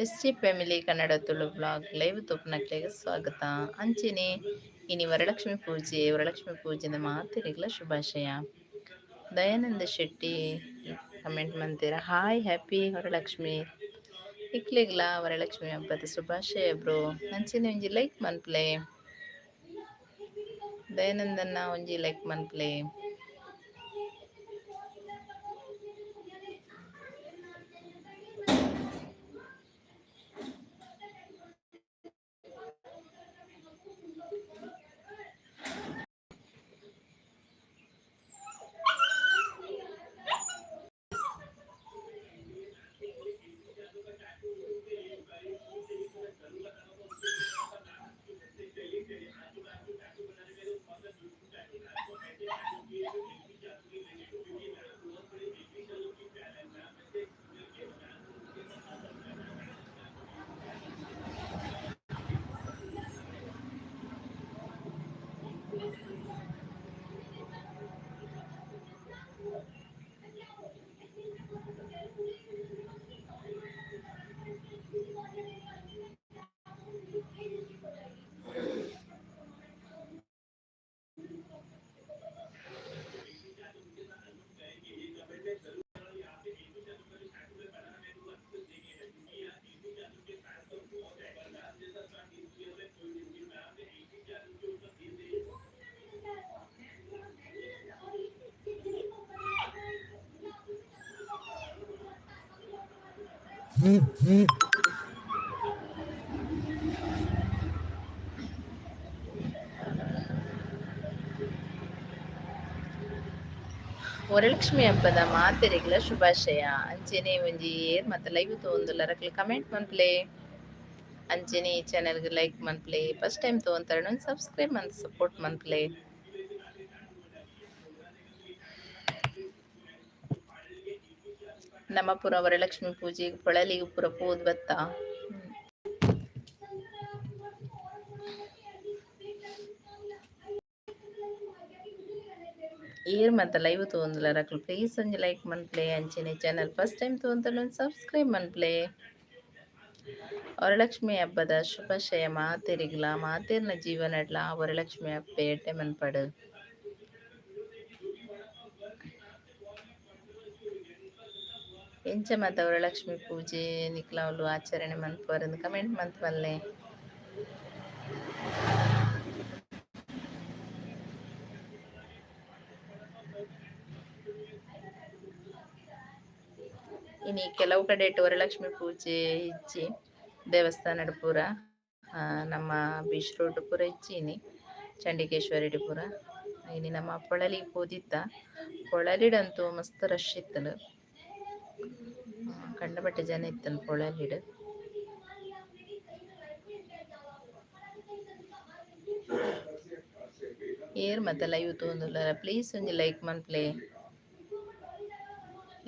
S G family Kannada Tulu blog live ತುಪ್ಪನಕ್ಲೆಗೆ ಸ್ವಾಗತ. ಅಂಚಿನಿ ಇನಿ ವರಲಕ್ಷ್ಮಿ ಪೂಜೆದ ಮಾತಿರಿಗ್ಲ ಶುಭಾಶಯ. ದಯಾನಂದ ಶೆಟ್ಟಿ ಕಮೆಂಟ್ ಮಂತೀರ ಹಾಯ್ ಹ್ಯಾಪಿ ವರಲಕ್ಷ್ಮಿ ಇಕ್ಲಿಗ್ಲ ವರಲಕ್ಷ್ಮಿ ಹಬ್ಬದ ಶುಭಾಶಯ ಬ್ರೋ. ಅಂಚಿನ ಒಂಜಿ ಲೈಕ್ ಮನ್ಪ್ಲೆ ದಯಾನಂದನ್ನ ಒಂಜಿ ಲೈಕ್ ಮನ್ಪ್ಲೆ. ವರಲಕ್ಷ್ಮಿ ಹಬ್ಬದ ಮಾತೆರೆಗ್ಲ ಶುಭಾಶಯ. ಅಂಚೆನೆ ಒಂಜಿ ಏರ್ ಮತ್ತೆ ಲೈವ್ ತೋಂದುಲ್ಲರಕ್ಲೆ ಕಮೆಂಟ್ ಮನ್ಪ್ಲೆ. ಅಂಚೆನೆ ಈ ಚಾನೆಲ್ಗೆ ಲೈಕ್ ಮನ್ಪ್ಲೆ. ಫಸ್ಟ್ ಟೈಮ್ ತೋಂತಾರೆ ಒಂದು ಸಬ್ಸ್ಕ್ರೈಬ್ ಮನ್ತ್ ಸಪೋರ್ಟ್ ಮನ್ಪ್ಲೆ. ನಮ್ಮ ಪುರ ವರಲಕ್ಷ್ಮಿ ಪೂಜೆಗೆ ಪೊಳಲಿಗೆ ಪುರ ಪೋದ್ ಬತ್ತ. ಏರ್ ಮತ್ತೆ ಲೈವ್ ತೋಂದುಲ್ಲರಕ್ಲೆ ಪ್ಲೀಸ್ ಒಂಜಿ ಲೈಕ್ ಮನ್ಪ್ಲೆ. ಅಂಚೆನೆ ಚಾನಲ್ ಫಸ್ಟ್ ಟೈಮ್ ತೋಂತಾರೆ ಒಂದು ಸಬ್ಸ್ಕ್ರೈಬ್ ಮನ್ಪ್ಲೆ. ವರಲಕ್ಷ್ಮಿ ಹಬ್ಬದ ಶುಭಾಶಯ ಮಾತೆರಿಗ್ಲ ಮಾತೆರ್ನ ಜೀವನಡ್ಲ ವರಲಕ್ಷ್ಮಿ ಹಬ್ಬ ಎಡ್ಡೆ ಮನ್ಪಡು. ಎಂಚ ಮಾತ ವರಲಕ್ಷ್ಮಿ ಪೂಜೆ ನಿಕ್ಲವಲು ಆಚರಣೆ ಮನ್ಪುವರೆಂದು ಕಮೆಂಟ್ ಮನ್ಪಲ್ಲೆ. ಇನಿ ಕೆಲವು ಕಡೆ ವರಲಕ್ಷ್ಮಿ ಪೂಜೆ ಇಜ್ಜಿ ದೇವಸ್ಥಾನಡ್ ಪೂರ ನಮ್ಮ ಬೀಚ್ ರೋಡ್ ಪೂರ ಇಜ್ಜಿನಿ ಚಂಡಿಕೇಶ್ವರಿಡ್ ಪೂರ. ಇನಿ ನಮ್ಮ ಪೊಳಲಿ ಪೋದಿತ್ತ ಪೊಳಲಿಡಂತೂ ಮಸ್ತ್ ರಶ್ ಇತ್ತನು, ಕಂಡಬಟ್ಟೆ ಜನ ಇತ್ತನು ಪೊಳಲಿಡ್. ಏರ್ ಮತ್ತೆ ಲೈವ್ ತೋಂದುಲ್ಲರ ಪ್ಲೀಸ್ ಒಂಜಿ ಲೈಕ್ ಮನ್ಪ್ಲೆ.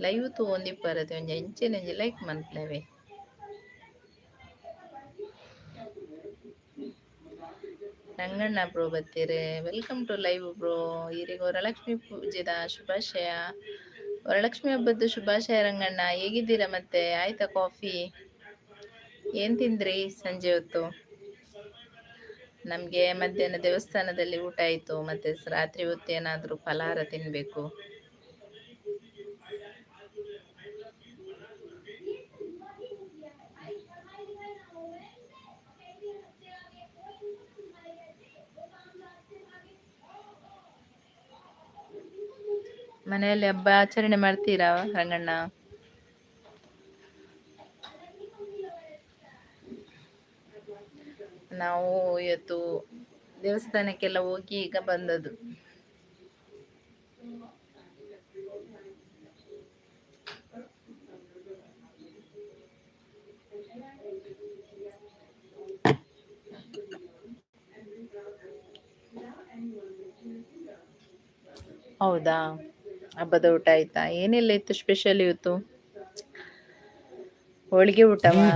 ಲೈವ್ ತೋಂದಿಪ್ಪರತೆ ಒಂಜಿ ಎಂಚೆನೆ ಒಂಜಿ ಲೈಕ್ ಮನ್ಪ್ಲೆವೆ. ರಂಗಣ್ಣ ಬ್ರೋ ಬತ್ತೀರಿ, ವೆಲ್ಕಮ್ ಟು ಲೈವ್ ಬ್ರೋ. ಈರಿಗೆ ವರಲಕ್ಷ್ಮಿ ಪೂಜೆದ ಶುಭಾಶಯ, ವರಲಕ್ಷ್ಮಿ ಹಬ್ಬದ ಶುಭಾಶಯ ರಂಗಣ್ಣ. ಹೇಗಿದ್ದೀರಾ? ಮತ್ತೆ ಆಯ್ತಾ ಕಾಫಿ? ಏನ್ ತಿಂದ್ರಿ ಸಂಜೆ ಹೊತ್ತು? ನಮ್ಗೆ ಮಧ್ಯಾಹ್ನ ದೇವಸ್ಥಾನದಲ್ಲಿ ಊಟ ಆಯ್ತು, ಮತ್ತೆ ರಾತ್ರಿ ಹೊತ್ತು ಏನಾದ್ರೂ ಫಲಹಾರ ತಿನ್ಬೇಕು. ಮನೆಯಲ್ಲಿ ಹಬ್ಬ ಆಚರಣೆ ಮಾಡ್ತೀರಾ ರಂಗಣ್ಣ? ನಾವು ಇವತ್ತು ದೇವಸ್ಥಾನಕ್ಕೆಲ್ಲ ಹೋಗಿ ಈಗ ಬಂದದ್ದು. ಹೌದಾ, ಹಬ್ಬದ ಊಟ ಆಯ್ತಾ? ಏನೆಲ್ಲ ಇತ್ತು ಸ್ಪೆಷಲ್ ಇವತ್ತು? ಹೋಳಿಗೆ ಊಟವಾ?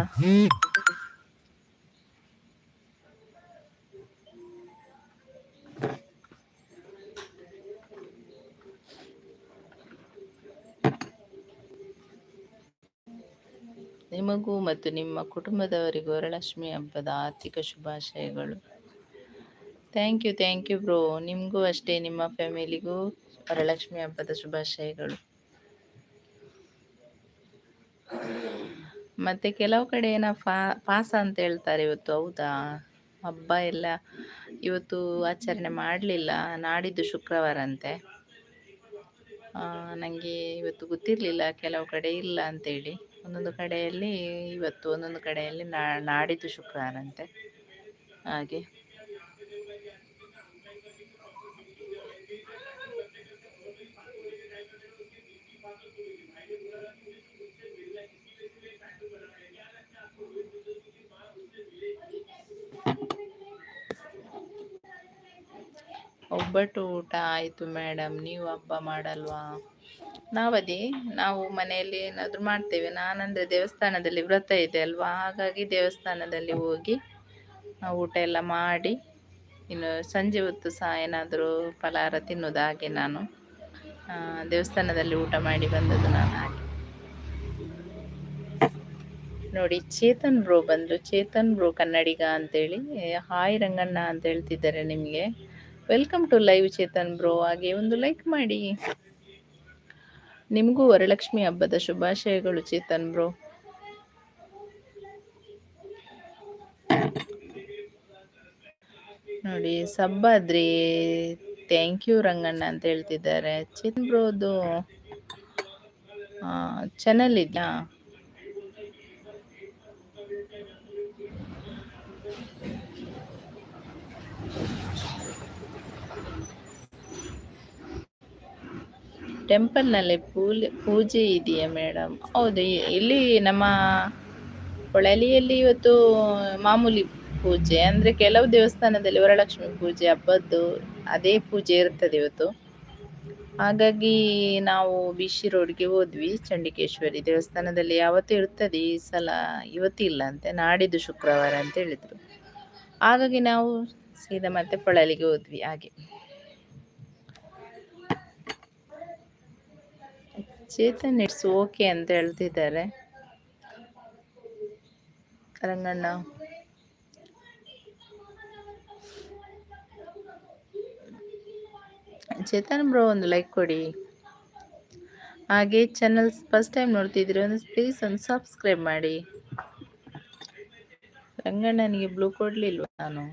ನಿಮಗೂ ಮತ್ತು ನಿಮ್ಮ ಕುಟುಂಬದವರಿಗೂ ವರಲಕ್ಷ್ಮಿ ಹಬ್ಬದ ಆರ್ಥಿಕ ಶುಭಾಶಯಗಳು. Thank you bro. ನಿಮಗೂ ಅಷ್ಟೇ, ನಿಮ್ಮ ಫ್ಯಾಮಿಲಿಗೂ ವರಲಕ್ಷ್ಮಿ ಹಬ್ಬದ ಶುಭಾಶಯಗಳು. ಮತ್ತೆ ಕೆಲವು ಕಡೆ ಪಾಸ ಅಂತ ಹೇಳ್ತಾರೆ ಇವತ್ತು, ಹೌದಾ? ಹಬ್ಬ ಎಲ್ಲ ಇವತ್ತು ಆಚರಣೆ ಮಾಡಲಿಲ್ಲ, ನಾಡಿದ್ದು ಶುಕ್ರವಾರ ಅಂತೆ. ನನಗೆ ಇವತ್ತು ಗೊತ್ತಿರಲಿಲ್ಲ, ಕೆಲವು ಕಡೆ ಇಲ್ಲ ಅಂತೇಳಿ. ಒಂದೊಂದು ಕಡೆಯಲ್ಲಿ ಇವತ್ತು, ಒಂದೊಂದು ಕಡೆಯಲ್ಲಿ ನಾಡಿದ್ದು ಶುಕ್ರವಾರ ಅಂತೆ. ಹಾಗೆ ಒಬ್ಬಟ್ಟು ಊಟ ಆಯಿತು ಮೇಡಮ್. ನೀವು ಹಬ್ಬ ಮಾಡಲ್ವಾ? ನಾವು ಮನೆಯಲ್ಲಿ ಏನಾದರೂ ಮಾಡ್ತೇವೆ. ನಾನಂದರೆ ದೇವಸ್ಥಾನದಲ್ಲಿ ವ್ರತ ಇದೆ ಅಲ್ವಾ, ಹಾಗಾಗಿ ದೇವಸ್ಥಾನದಲ್ಲಿ ಹೋಗಿ ಊಟ ಎಲ್ಲ ಮಾಡಿ, ಇನ್ನು ಸಂಜೆ ಹೊತ್ತು ಸಹ ಏನಾದರೂ ಫಲಹಾರ ತಿನ್ನೋದು. ಹಾಗೆ ನಾನು ದೇವಸ್ಥಾನದಲ್ಲಿ ಊಟ ಮಾಡಿ ಬಂದದ್ದು ನಾನು. ಹಾಗೆ ನೋಡಿ, ಚೇತನ್ ಬ್ರೋ ಬಂದರು. ಚೇತನ್ ಬ್ರೋ ಕನ್ನಡಿಗ ಅಂತೇಳಿ, ಹಾಯ್ ರಂಗಣ್ಣ ಅಂತ ಹೇಳ್ತಿದ್ದಾರೆ ನಿಮಗೆ. Welcome to live Chetan bro. ಹಾಗೆ ಒಂದು ಲೈಕ್ ಮಾಡಿ. ನಿಮಗೂ ವರಲಕ್ಷ್ಮಿ ಹಬ್ಬದ ಶುಭಾಶಯಗಳು ಚೇತನ್ ಬ್ರೋ. ನೋಡಿ, ಸಬ್ಬಾದ್ರಿ ಥ್ಯಾಂಕ್ ಯು ರಂಗಣ್ಣ ಅಂತ ಹೇಳ್ತಿದ್ದಾರೆ. ಚೇತನ್ ಬ್ರೋದು ಚಾನಲ್ ಇದೆಯಾ? ಟೆಂಪಲ್ನಲ್ಲಿ ಪೂಜೆ ಇದೆಯಾ ಮೇಡಮ್? ಹೌದು, ಇಲ್ಲಿ ನಮ್ಮ ಹೊಳಲಿಯಲ್ಲಿ ಇವತ್ತು ಮಾಮೂಲಿ ಪೂಜೆ. ಅಂದರೆ ಕೆಲವು ದೇವಸ್ಥಾನದಲ್ಲಿ ವರಲಕ್ಷ್ಮಿ ಪೂಜೆ ಹಬ್ಬದ್ದು ಅದೇ ಪೂಜೆ ಇರ್ತದೆ ಇವತ್ತು. ಹಾಗಾಗಿ ನಾವು ಬಿಸಿ ರೋಡ್ಗೆ ಹೋದ್ವಿ. ಚಂಡಿಕೇಶ್ವರಿ ದೇವಸ್ಥಾನದಲ್ಲಿ ಯಾವತ್ತೂ ಇರ್ತದೆ, ಈ ಸಲ ಇವತ್ತಿಲ್ಲ ಅಂತೆ, ನಾಡಿದ್ದು ಶುಕ್ರವಾರ ಅಂತ ಹೇಳಿದರು. ಹಾಗಾಗಿ ನಾವು ಸೀದಾ ಮತ್ತೆ ಪೊಳಲಿಗೆ ಹೋದ್ವಿ. ಹಾಗೆ ಚೇತನ್ ಇಟ್ಸ್ ಓಕೆ ಅಂತ ಹೇಳ್ತಿದ್ದಾರೆ ರಂಗಣ್ಣ. ಚೇತನ್ ಬ್ರೋ ಒಂದು ಲೈಕ್ ಕೊಡಿ. ಹಾಗೆ ಚಾನಲ್ ಫಸ್ಟ್ ಟೈಮ್ ನೋಡ್ತಿದ್ದೀರಿ ಒಂದು ಪ್ಲೀಸ್ ಒಂದು ಸಬ್ಸ್ಕ್ರೈಬ್ ಮಾಡಿ. ರಂಗಣ್ಣನಿಗೆ ಬ್ಲೂ ಕೊಡ್ಲಿಲ್ವ ನಾನು?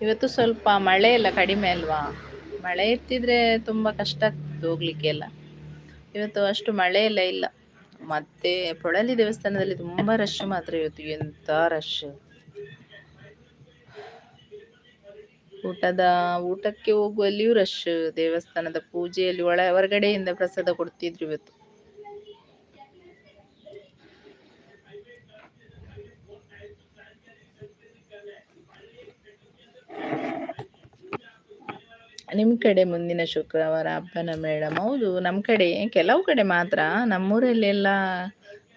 ಇವತ್ತು ಸ್ವಲ್ಪ ಮಳೆ ಎಲ್ಲ ಕಡಿಮೆ ಅಲ್ವಾ? ಮಳೆ ಇರ್ತಿದ್ರೆ ತುಂಬ ಕಷ್ಟ ಆಗ್ತಿತ್ತು ಹೋಗ್ಲಿಕ್ಕೆಲ್ಲ. ಇವತ್ತು ಅಷ್ಟು ಮಳೆ ಎಲ್ಲ ಇಲ್ಲ. ಮತ್ತೆ ಪೊಳಲಿ ದೇವಸ್ಥಾನದಲ್ಲಿ ತುಂಬ ರಶ್ ಮಾತ್ರ ಇವತ್ತು, ಎಂಥ ರಶ್. ಊಟಕ್ಕೆ ಹೋಗುವಲ್ಲಿಯೂ ರಶ್. ದೇವಸ್ಥಾನದ ಪೂಜೆಯಲ್ಲಿ ಹೊರಗಡೆಯಿಂದ ಪ್ರಸಾದ ಕೊಡ್ತಿದ್ರು ಇವತ್ತು. ನಿಮ್ಮ ಕಡೆ ಮುಂದಿನ ಶುಕ್ರವಾರ ಹಬ್ಬನ ಮೇಡಮ್? ಹೌದು, ನಮ್ಮ ಕಡೆ ಕೆಲವು ಕಡೆ ಮಾತ್ರ. ನಮ್ಮೂರಲ್ಲೆಲ್ಲ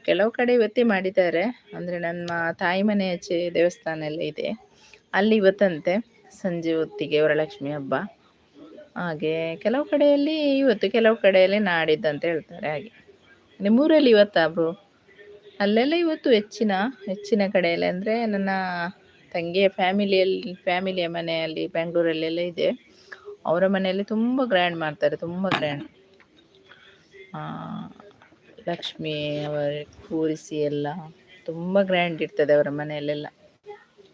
ಕೆಲವು ಕಡೆ ಇವತ್ತೇ ಮಾಡಿದ್ದಾರೆ. ಅಂದರೆ ನನ್ನ ತಾಯಿ ಮನೆ ಆಚೆ ದೇವಸ್ಥಾನ ಎಲ್ಲ ಇದೆ, ಅಲ್ಲಿ ಇವತ್ತಂತೆ ಸಂಜೆ ಹೊತ್ತಿಗೆ ವರಲಕ್ಷ್ಮಿ ಹಬ್ಬ. ಹಾಗೆ ಕೆಲವು ಕಡೆಯಲ್ಲಿ ಇವತ್ತು, ಕೆಲವು ಕಡೆಯಲ್ಲಿ ನಾಡಿದ್ದಂತ ಹೇಳ್ತಾರೆ. ಹಾಗೆ ನಿಮ್ಮೂರಲ್ಲಿ ಇವತ್ತಾ ಬ್ರೋ? ಅಲ್ಲೆಲ್ಲ ಇವತ್ತು ಹೆಚ್ಚಿನ ಕಡೆಯಲ್ಲಿ. ಅಂದರೆ ನನ್ನ ತಂಗಿಯ ಫ್ಯಾಮಿಲಿಯ ಮನೆಯಲ್ಲಿ ಬೆಂಗಳೂರಲ್ಲೆಲ್ಲ ಇದೆ. ಅವರ ಮನೆಯಲ್ಲಿ ತುಂಬ ಗ್ರ್ಯಾಂಡ್ ಮಾಡ್ತಾರೆ, ತುಂಬ ಗ್ರ್ಯಾಂಡ್. ಲಕ್ಷ್ಮಿ ಅವರ ಕೂರಿಸಿ ಎಲ್ಲ ತುಂಬ ಗ್ರ್ಯಾಂಡ್ ಇರ್ತದೆ ಅವರ ಮನೆಯಲ್ಲೆಲ್ಲ.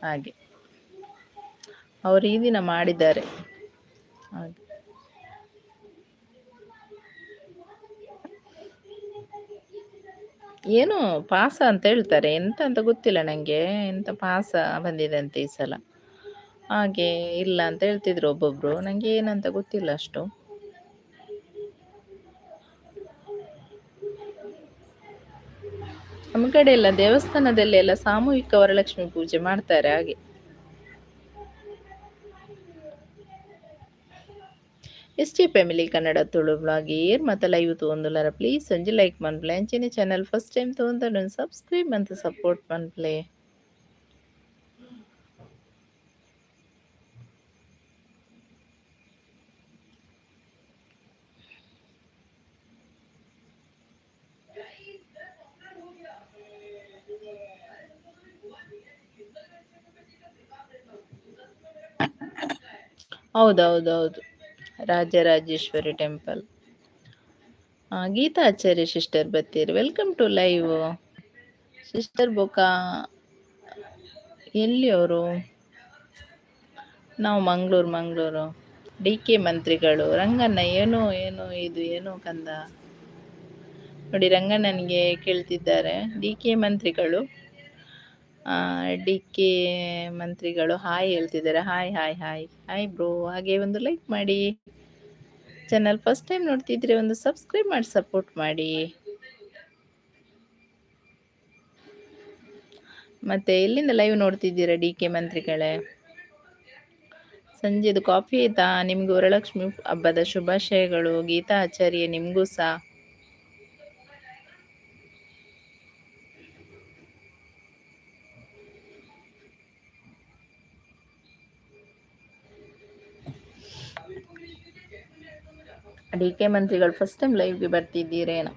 ಹಾಗೆ ಅವರು ಈ ದಿನ ಮಾಡಿದ್ದಾರೆ. ಹಾಗೆ ಏನು ಪಾಸ ಅಂತ ಹೇಳ್ತಾರೆ, ಎಂತ ಅಂತ ಗೊತ್ತಿಲ್ಲ ನನಗೆ. ಎಂತ ಪಾಸ ಬಂದಿದೆ ಈ ಸಲ. ಹಾಗೆ ಇಲ್ಲ ಅಂತ ಹೇಳ್ತಿದ್ರು ಒಬ್ಬೊಬ್ರು, ನನಗೆ ಏನಂತ ಗೊತ್ತಿಲ್ಲ ಅಷ್ಟು. ನಮ್ಮ ಕಡೆ ಎಲ್ಲ ದೇವಸ್ಥಾನದಲ್ಲಿ ಎಲ್ಲ ಸಾಮೂಹಿಕ ವರಲಕ್ಷ್ಮಿ ಪೂಜೆ ಮಾಡ್ತಾರೆ. ಹಾಗೆ S T family Kannada Tulu blog ಏರ್ ಮತ್ತು ಲೈವ್ ತೊಂದುಲಾರ ಪ್ಲೀಸ್ ಒಂಜಿ ಲೈಕ್ ಮನ್ಪ್ಲೆ ಅಂಚೆನೆ ಚಾನಲ್ ಫಸ್ಟ್ ಟೈಮ್ ತೊಂದರೆ ಸಬ್ಸ್ಕ್ರೈಬ್ ಮತ್ತು ಸಪೋರ್ಟ್ ಮನ್ಪ್ಲೆ. ಹೌದೌದೌದು, ರಾಜರಾಜೇಶ್ವರಿ ಟೆಂಪಲ್. ಗೀತಾ ಆಚಾರ್ಯ ಸಿಸ್ಟರ್ ಬತ್ತೀರಿ, ವೆಲ್ಕಮ್ ಟು ಲೈವ್ ಸಿಸ್ಟರ್. ಬೊಕ ಎಲ್ಲಿ ಅವರು? ನಾವು ಮಂಗಳೂರು. ಡಿ ಕೆ ಮಂತ್ರಿಗಳು ರಂಗಣ್ಣ ಏನು ಏನು ಇದು ಏನು ಕಂದ ನೋಡಿ, ರಂಗಣ್ಣನಿಗೆ ಕೇಳ್ತಿದ್ದಾರೆ. ಡಿ ಕೆ ಮಂತ್ರಿಗಳು ಹಾಯ್ ಹೇಳ್ತಿದ್ದಾರೆ. Hi hi hi hi bro. ಹಾಗೆ ಒಂದು ಲೈಕ್ ಮಾಡಿ, ಚಾನಲ್ ಫಸ್ಟ್ ಟೈಮ್ ನೋಡ್ತಿದ್ರೆ ಒಂದು ಸಬ್ಸ್ಕ್ರೈಬ್ ಮಾಡಿ ಸಪೋರ್ಟ್ ಮಾಡಿ. ಮತ್ತೆ ಎಲ್ಲಿಂದ ಲೈವ್ ನೋಡ್ತಿದ್ದೀರಾ ಡಿ ಕೆ ಮಂತ್ರಿಗಳೇ? ಸಂಜೆದು ಕಾಫಿ ಆಯ್ತಾ? ನಿಮ್ಗೆ ವರಲಕ್ಷ್ಮಿ ಹಬ್ಬದ ಶುಭಾಶಯಗಳು. ಗೀತಾ ಆಚಾರ್ಯ ನಿಮ್ಗೂ ಸಹ. ಡಿ ಕೆ ಮಂತ್ರಿಗಳು ಫಸ್ಟ್ ಟೈಮ್ ಲೈವ್ಗೆ ಬರ್ತಿದ್ದೀರೇನೋ?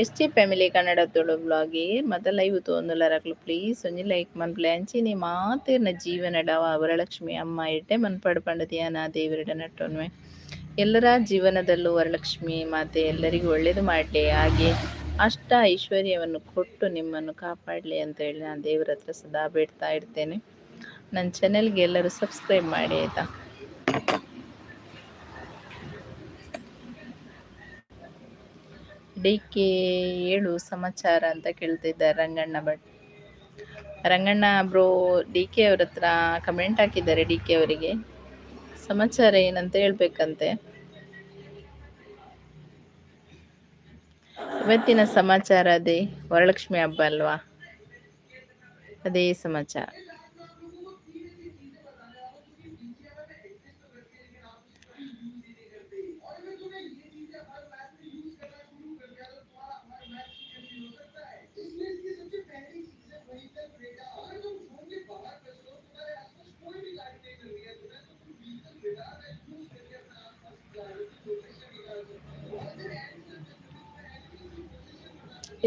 S T family Kannada Tulu blog ಮತ್ತೆ ಲೈವ್ ತೊಂದುಲಾರಕ್ಲು ಪ್ಲೀಸ್ ಒಂಜಿ ಲೈಕ್ ಮನ್ಪ್ಲೆ ಅಂಚಿನಿ ಮಾತೆರ್ನ ಜೀವನ ಡವ ವರಲಕ್ಷ್ಮಿ ಅಮ್ಮ ಎಡ್ಡೆ ಮನ್ಪಡ್ ಪಂಡದಿಯಾನ ದೇವರಿಡ ನಟ್ಟೊನ್ವೆ. ಎಲ್ಲರ ಜೀವನದಲ್ಲೂ ವರಲಕ್ಷ್ಮಿ ಮಾತೆ ಎಲ್ಲರಿಗೂ ಒಳ್ಳೇದು ಮಾಡಲಿ, ಹಾಗೆ ಅಷ್ಟ ಐಶ್ವರ್ಯವನ್ನು ಕೊಟ್ಟು ನಿಮ್ಮನ್ನು ಕಾಪಾಡಲಿ ಅಂತ ಹೇಳಿ ನಾನು ದೇವರ ಹತ್ರ ಸದಾ ಬೇಡ್ತಾ ಇರ್ತೇನೆ. ನನ್ನ ಚಾನೆಲ್ಗೆ ಎಲ್ಲರೂ ಸಬ್ಸ್ಕ್ರೈಬ್ ಮಾಡಿ ಆಯಿತಾ. ಡಿ ಕೆ ಏಳು ಸಮಾಚಾರ ಅಂತ ಕೇಳ್ತಿದ್ದಾರೆ Ranganna Bhat. Ranganna bro D K ಅವ್ರ ಹತ್ರ ಕಮೆಂಟ್ ಹಾಕಿದ್ದಾರೆ. ಡಿ ಕೆ ಅವರಿಗೆ ಸಮಾಚಾರ ಏನಂತ ಹೇಳ್ಬೇಕಂತೆ. ಇವತ್ತಿನ ಸಮಾಚಾರ ಅದೇ, ವರಲಕ್ಷ್ಮಿ ಹಬ್ಬ ಅಲ್ವಾ, ಅದೇ ಸಮಾಚಾರ.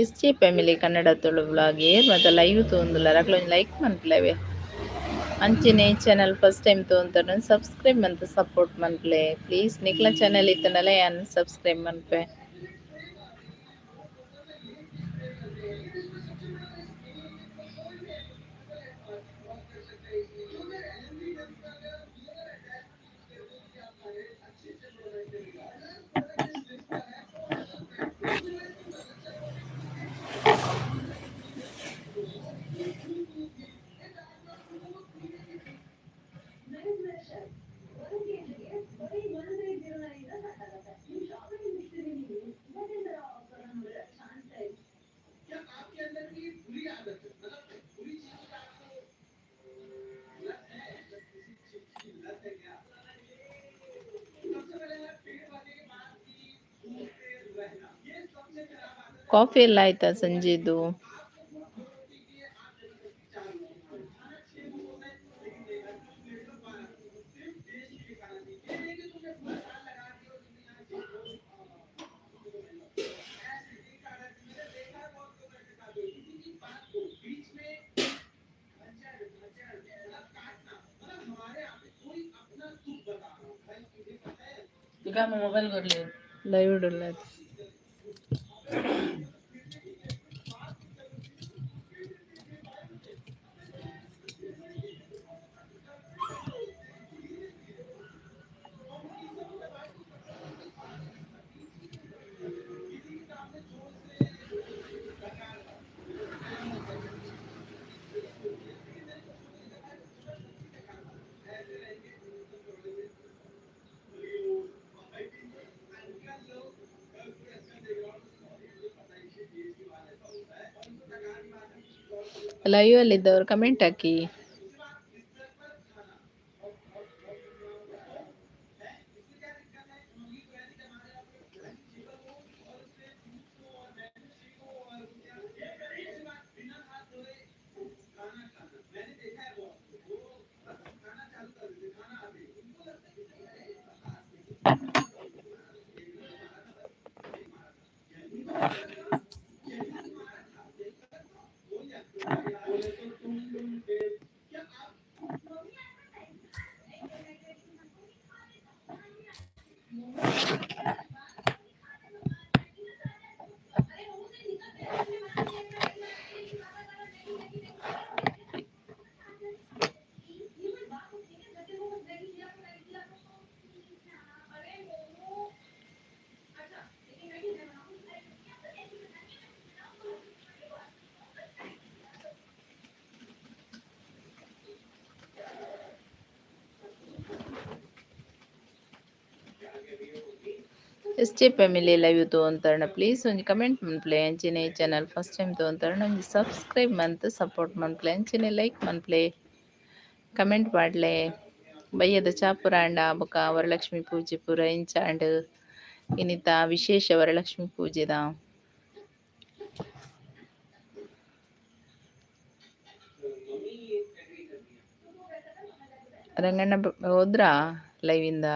S J family Kannada Tulu blog ಮತ್ತು ಲೈವ್ ತೊಂದುಲಾರ ಲೈಕ್ ಮನ್ಪ್ಲೇವೆ ಅಂಚಿನ ಚಾನಲ್ ಫಸ್ಟ್ ಟೈಮ್ ತೊಂತಾರೆ ಸಬ್ಸ್ಕ್ರೈಬ್ ಮತ್ತು ಸಪೋರ್ಟ್ ಮನ್ಪ್ಲೆ ಪ್ಲೀಸ್. ನಿಕ್ಲ ಚಾನಲ್ ಇತ್ತನಲ್ಲ ಯಾನ್ ಸಬ್ಸ್ಕ್ರೈಬ್ ಮನ್ಪೆ. ಕಾಫಿ ಎಲ್ಲ ಆಯ್ತಾ ಸಂಜೆದು? मोबाइल कर ले लाइव डल ಲೈವ್ ಅಲ್ಲಿದ್ದವರು ಕಮೆಂಟ್ ಹಾಕಿ. ಎಷ್ಟೇ ಫ್ಯಾಮಿಲಿ ಲೈವ್ ತಗೊಂತಾರಣ ಪ್ಲೀಸ್ ಒಂದು ಕಮೆಂಟ್ ಮನ್ಪ್ಲೆ ಅಂಚಿನ ಈ ಚಾನಲ್ ಫಸ್ಟ್ ಟೈಮ್ ತಗೊಂತಾರಣ ಒಂದು ಸಬ್ಸ್ಕ್ರೈಬ್ ಮಂತ್ ಸಪೋರ್ಟ್ ಮನ್ಪ್ಲೆ ಅಂಚಿನ ಲೈಕ್ ಮನ್ಪ್ಲೆ ಕಮೆಂಟ್ ಮಾಡ್ಲೆ ಬಯ್ಯದ ಚಾಪುರಾಂಡ ಬೊಕ ವರಲಕ್ಷ್ಮಿ ಪೂಜೆ ಪೂರ ಇಂಚಾಂಡ್ ಇನ್ನಿತ ವಿಶೇಷ ವರಲಕ್ಷ್ಮಿ ಪೂಜೆದ ರಂಗಣ್ಣ ಹೋದ್ರಾ ಲೈವಿಂದ?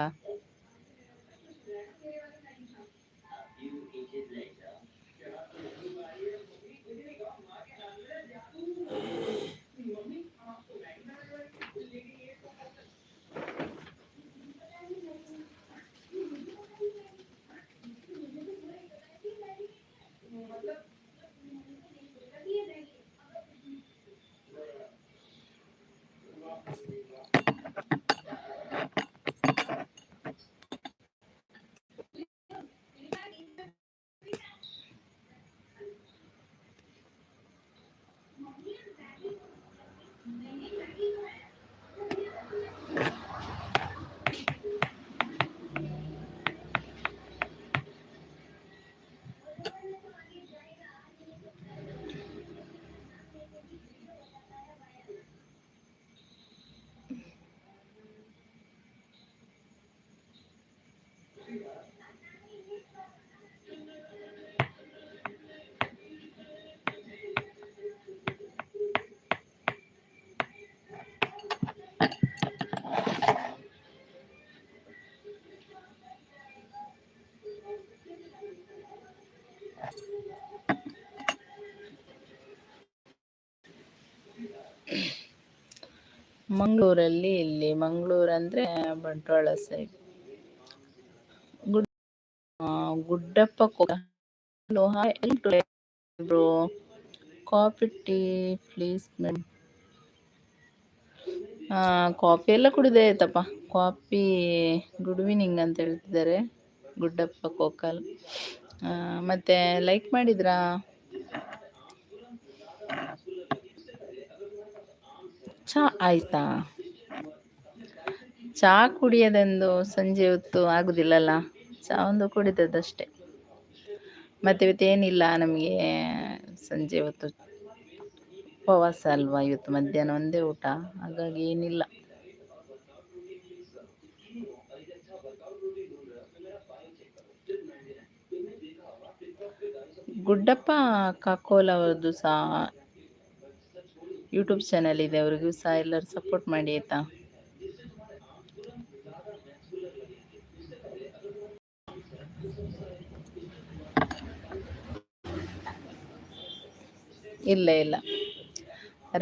ಮಂಗಳೂರಲ್ಲಿ ಇಲ್ಲಿ ಮಂಗಳೂರು ಅಂದರೆ Bantwal side Guddappa hello hi bro coffee tea please madam. Coffee ಎಲ್ಲ ಕುಡಿದೇ ಆಯ್ತಪ್ಪ. ಕಾಫಿ ಗುಡ್ ಈವ್ನಿಂಗ್ ಅಂತ ಹೇಳ್ತಿದ್ದಾರೆ ಗುಡ್ಡಪ್ಪ ಕೋಕಲ್. ಮತ್ತೆ ಲೈಕ್ ಮಾಡಿದ್ರಾ? ಚಾ ಆಯ್ತಾ? ಚಾ ಕುಡಿಯೋದೊಂದು ಸಂಜೆ ಹೊತ್ತು ಆಗುದಿಲ್ಲಲ್ಲ, ಚಾ ಒಂದು ಕುಡಿದದ್ದಷ್ಟೇ. ಮತ್ತೆ ಇವತ್ತೇನಿಲ್ಲ ನಮಗೆ ಸಂಜೆ ಹೊತ್ತು ಉಪವಾಸ ಅಲ್ವಾ, ಇವತ್ತು ಮಧ್ಯಾಹ್ನ ಒಂದೇ ಊಟ, ಹಾಗಾಗಿ ಏನಿಲ್ಲ. ಗುಡ್ಡಪ್ಪ ಕಾಕೋಲ್ ಅವ್ರದ್ದು ಸಹ ಯೂಟ್ಯೂಬ್ ಚಾನಲ್ ಇದೆ, ಅವ್ರಿಗೂ ಸಹ ಎಲ್ಲರೂ ಸಪೋರ್ಟ್ ಮಾಡಿ ಆಯ್ತಾ. ಇಲ್ಲ ಇಲ್ಲ,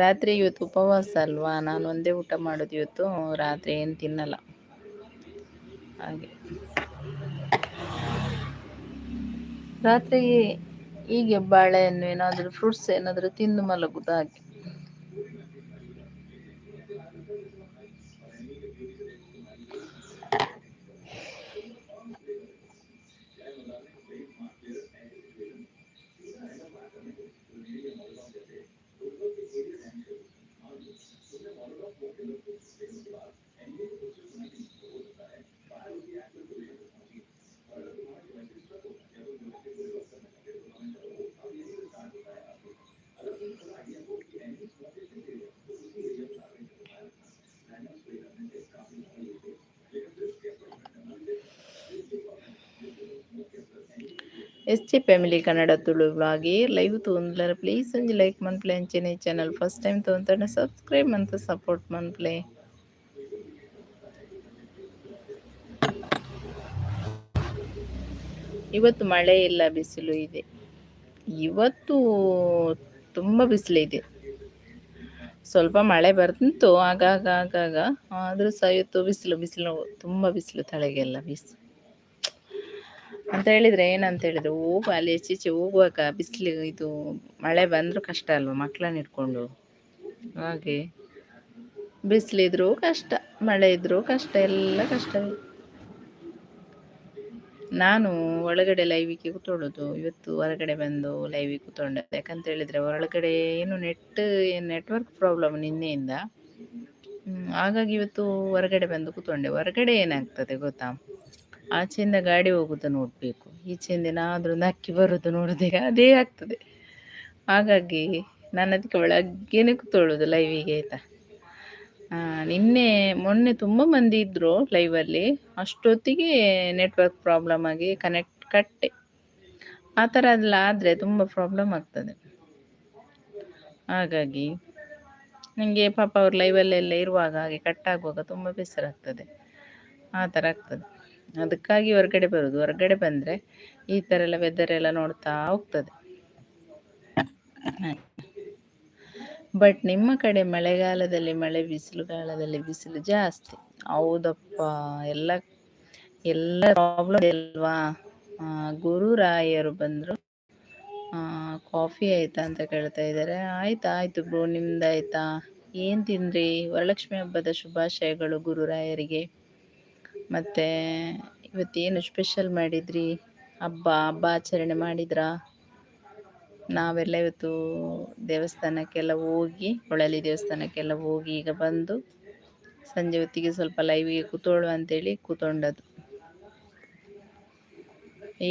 ರಾತ್ರಿ ಇವತ್ತು ಉಪವಾಸ ಅಲ್ವಾ, ನಾನು ಒಂದೇ ಊಟ ಮಾಡೋದು ಇವತ್ತು, ರಾತ್ರಿ ಏನು ತಿನ್ನಲ್ಲ ಹಾಗೆ. ರಾತ್ರಿ ಹೀಗೆ ಬಾಳೆಹಣ್ಣು ಏನಾದರೂ ಫ್ರೂಟ್ಸ್ ಏನಾದರೂ ತಿಂದು ಮಲಗುದು ಹಾಗೆ. S J family Kannada Tulu vlog live ತೋಂದ್ಲರ ಪ್ಲೀಸ್ ಒಂಜಿ ಲೈಕ್ ಮನ್ಪ್ಲೆ ಅಂಚೆನೆ ಚಾನಲ್ ಫಸ್ಟ್ ಟೈಮ್ ತೋಂತಾನೆ ಸಬ್ಸ್ಕ್ರೈಬ್ ಮಂತ್ ಸಪೋರ್ಟ್ ಮನ್ಪ್ಲೆ. ಇವತ್ತು ಮಳೆ ಇಲ್ಲ, ಬಿಸಿಲು ಇದೆ. ಇವತ್ತು ತುಂಬ ಬಿಸಿಲಿದೆ. ಸ್ವಲ್ಪ ಮಳೆ ಬರ್ತಿತ್ತು ಆಗಾಗ ಆಗಾಗ, ಆದರೂ ಸಹ ಇವತ್ತು ಬಿಸಿಲು ತುಂಬ ಬಿಸಿಲು, ತಲೆಗೆಲ್ಲ ಬಿಸಿಲು ಅಂತ ಹೇಳಿದ್ರೆ ಏನಂತ ಹೇಳಿದ್ರೆ ಅಲ್ಲಿ ಈಚೆ ಹೋಗುವಾಗ ಬಿಸಿಲು ಇದು ಮಳೆ ಬಂದರೂ ಕಷ್ಟ ಅಲ್ವಾ ಮಕ್ಕಳನ್ನ ಇಟ್ಕೊಂಡು. ಹಾಗೆ ಬಿಸಿಲಿದ್ರೂ ಕಷ್ಟ, ಮಳೆ ಇದ್ರೂ ಕಷ್ಟ, ಎಲ್ಲ ಕಷ್ಟವೇ. ನಾನು ಒಳಗಡೆ ಲೈವಿಗೆ ಕೂತ್ಕೊಳ್ಳೋದು, ಇವತ್ತು ಹೊರಗಡೆ ಬಂದು ಲೈವಿಗೆ ಕೂತ್ಕೊಂಡೆ. ಯಾಕಂತ ಹೇಳಿದರೆ ಒಳಗಡೆ ಏನು ನೆಟ್ವರ್ಕ್ ಪ್ರಾಬ್ಲಮ್ ನಿನ್ನೆಯಿಂದ. ಹಾಗಾಗಿ ಇವತ್ತು ಹೊರಗಡೆ ಬಂದು ಕೂತ್ಕೊಂಡೆ. ಹೊರಗಡೆ ಏನಾಗ್ತದೆ ಗೊತ್ತಾ, ಆಚೆಯಿಂದ ಗಾಡಿ ಹೋಗೋದು ನೋಡಬೇಕು, ಈಚೆಯಿಂದ ಏನಾದರೂ ನಕ್ಕಿ ಬರೋದು ನೋಡೋದೀಗ ಅದೇ ಆಗ್ತದೆ. ಹಾಗಾಗಿ ನಾನು ಅದಕ್ಕೆ ಒಳಗೇನೆ ಕೂತ್ಕೊಳ್ಳೋದು ಲೈವಿಗೆ, ಆಯಿತಾ. ಮೊನ್ನೆ ತುಂಬ ಮಂದಿ ಇದ್ದರು ಲೈವಲ್ಲಿ, ಅಷ್ಟೊತ್ತಿಗೆ ನೆಟ್ವರ್ಕ್ ಪ್ರಾಬ್ಲಮ್ ಆಗಿ ಕಟ್ಟೆ. ಆ ಥರ ಎಲ್ಲ ಆದರೆ ತುಂಬ ಪ್ರಾಬ್ಲಮ್ ಆಗ್ತದೆ. ಹಾಗಾಗಿ ನನಗೆ ಪಾಪ ಅವ್ರು ಲೈವಲ್ಲೆಲ್ಲ ಇರುವಾಗ ಹಾಗೆ ಕಟ್ಟಾಗುವಾಗ ತುಂಬ ಬೇಸರಾಗ್ತದೆ. ಆ ಥರ ಆಗ್ತದೆ. ಅದಕ್ಕಾಗಿ ಹೊರಗಡೆ ಬರೋದು. ಹೊರಗಡೆ ಬಂದರೆ ಈ ಥರ ಎಲ್ಲ ವೆದರ್ ಎಲ್ಲ ನೋಡ್ತಾ ಹೋಗ್ತದೆ. ಬಟ್ ನಿಮ್ಮ ಕಡೆ ಮಳೆಗಾಲದಲ್ಲಿ ಮಳೆ, ಬಿಸಿಲುಗಾಲದಲ್ಲಿ ಬಿಸಿಲು ಜಾಸ್ತಿ. ಹೌದಪ್ಪ, ಎಲ್ಲ ಪ್ರಾಬ್ಲಮ್ ಅಲ್ವಾ. ಗುರುರಾಯರು ಬಂದರು. ಕಾಫಿ ಆಯಿತಾ ಅಂತ ಕೇಳ್ತಾ ಇದ್ದಾರೆ. ಆಯಿತು ಬ್ರೋ, ನಿಮ್ದಾಯ್ತಾ? ಏನು ತಿಂದ್ರಿ? ವರಲಕ್ಷ್ಮಿ ಹಬ್ಬದ ಶುಭಾಶಯಗಳು ಗುರುರಾಯರಿಗೆ. ಮತ್ತು ಇವತ್ತೇನು ಸ್ಪೆಷಲ್ ಮಾಡಿದ್ರಿ? ಹಬ್ಬ ಆಚರಣೆ ಮಾಡಿದ್ರಾ? ನಾವೆಲ್ಲ ಇವತ್ತು ದೇವಸ್ಥಾನಕ್ಕೆಲ್ಲ ಹೋಗಿ, ಹೊಳಲಿ ದೇವಸ್ಥಾನಕ್ಕೆಲ್ಲ ಹೋಗಿ ಈಗ ಬಂದು ಸಂಜೆ ಹೊತ್ತಿಗೆ ಸ್ವಲ್ಪ ಲೈವಿಗೆ ಕೂತ್ಕೊಳ್ಳುವ ಅಂತೇಳಿ ಕೂತ್ಕೊಂಡದ್ದು.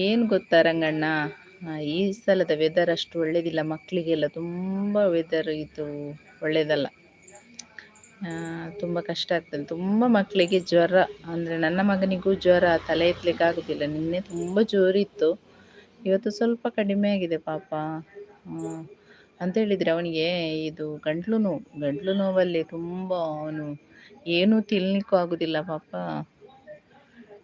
ಏನು ಗೊತ್ತಾ ರಂಗಣ್ಣ, ಈ ಸಲದ ವೆದರ್ ಅಷ್ಟು ಒಳ್ಳೆಯದಿಲ್ಲ. ಮಕ್ಕಳಿಗೆಲ್ಲ ತುಂಬ ವೆದರ್ ಇದು ಒಳ್ಳೆಯದಲ್ಲ, ತುಂಬ ಕಷ್ಟ ಆಗ್ತದೆ. ತುಂಬ ಮಕ್ಕಳಿಗೆ ಜ್ವರ, ಅಂದರೆ ನನ್ನ ಮಗನಿಗೂ ಜ್ವರ, ತಲೆ ಎತ್ತಲಿಕ್ಕೆ ಆಗೋದಿಲ್ಲ. ನಿನ್ನೆ ತುಂಬ ಜೋರಿತ್ತು, ಇವತ್ತು ಸ್ವಲ್ಪ ಕಡಿಮೆ ಆಗಿದೆ ಪಾಪ. ಅಂತೇಳಿದರೆ ಅವನಿಗೆ ಇದು ಗಂಟ್ಲು ನೋವಲ್ಲಿ ತುಂಬ, ಅವನು ಏನೂ ತಿನ್ನಲಿಕ್ಕೂ ಆಗೋದಿಲ್ಲ ಪಾಪ.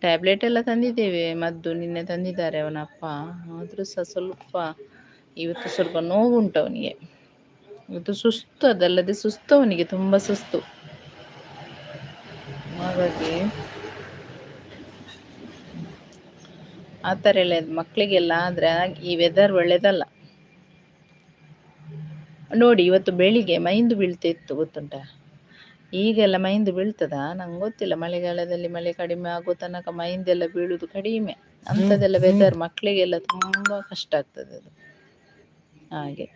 ಟ್ಯಾಬ್ಲೆಟ್ ಎಲ್ಲ ತಂದಿದ್ದೇವೆ, ಮದ್ದು ನಿನ್ನೆ ತಂದಿದ್ದಾರೆ ಅವನ ಅಪ್ಪ. ಆದರೂ ಸಹ ಇವತ್ತು ಸ್ವಲ್ಪ ನೋವುಂಟು ಅವನಿಗೆ. ಇವತ್ತು ಸುಸ್ತು, ಅದಲ್ಲದೆ ಸುಸ್ತು, ಅವನಿಗೆ ತುಂಬ ಸುಸ್ತು. ಹಾಗಾಗಿ ಆ ಥರ ಎಲ್ಲ ಮಕ್ಕಳಿಗೆಲ್ಲ ಆದರೆ ಈ ವೆದರ್ ಒಳ್ಳೆಯದಲ್ಲ. ನೋಡಿ, ಇವತ್ತು ಬೆಳಿಗ್ಗೆ ಮೈಂದು ಬೀಳ್ತಿತ್ತು, ಗೊತ್ತುಂಟ. ಈಗೆಲ್ಲ ಮೈಂದು ಬೀಳ್ತದಾ ನಂಗೆ ಗೊತ್ತಿಲ್ಲ. ಮಳೆಗಾಲದಲ್ಲಿ ಮಳೆ ಕಡಿಮೆ ಆಗೋ ತನಕ ಮೈಂದೆಲ್ಲ ಬೀಳುವುದು ಕಡಿಮೆ. ಅಂಥದ್ದೆಲ್ಲ ವೆದರ್ ಮಕ್ಕಳಿಗೆಲ್ಲ ತುಂಬ ಕಷ್ಟ ಆಗ್ತದೆ ಅದು. ಹಾಗೆ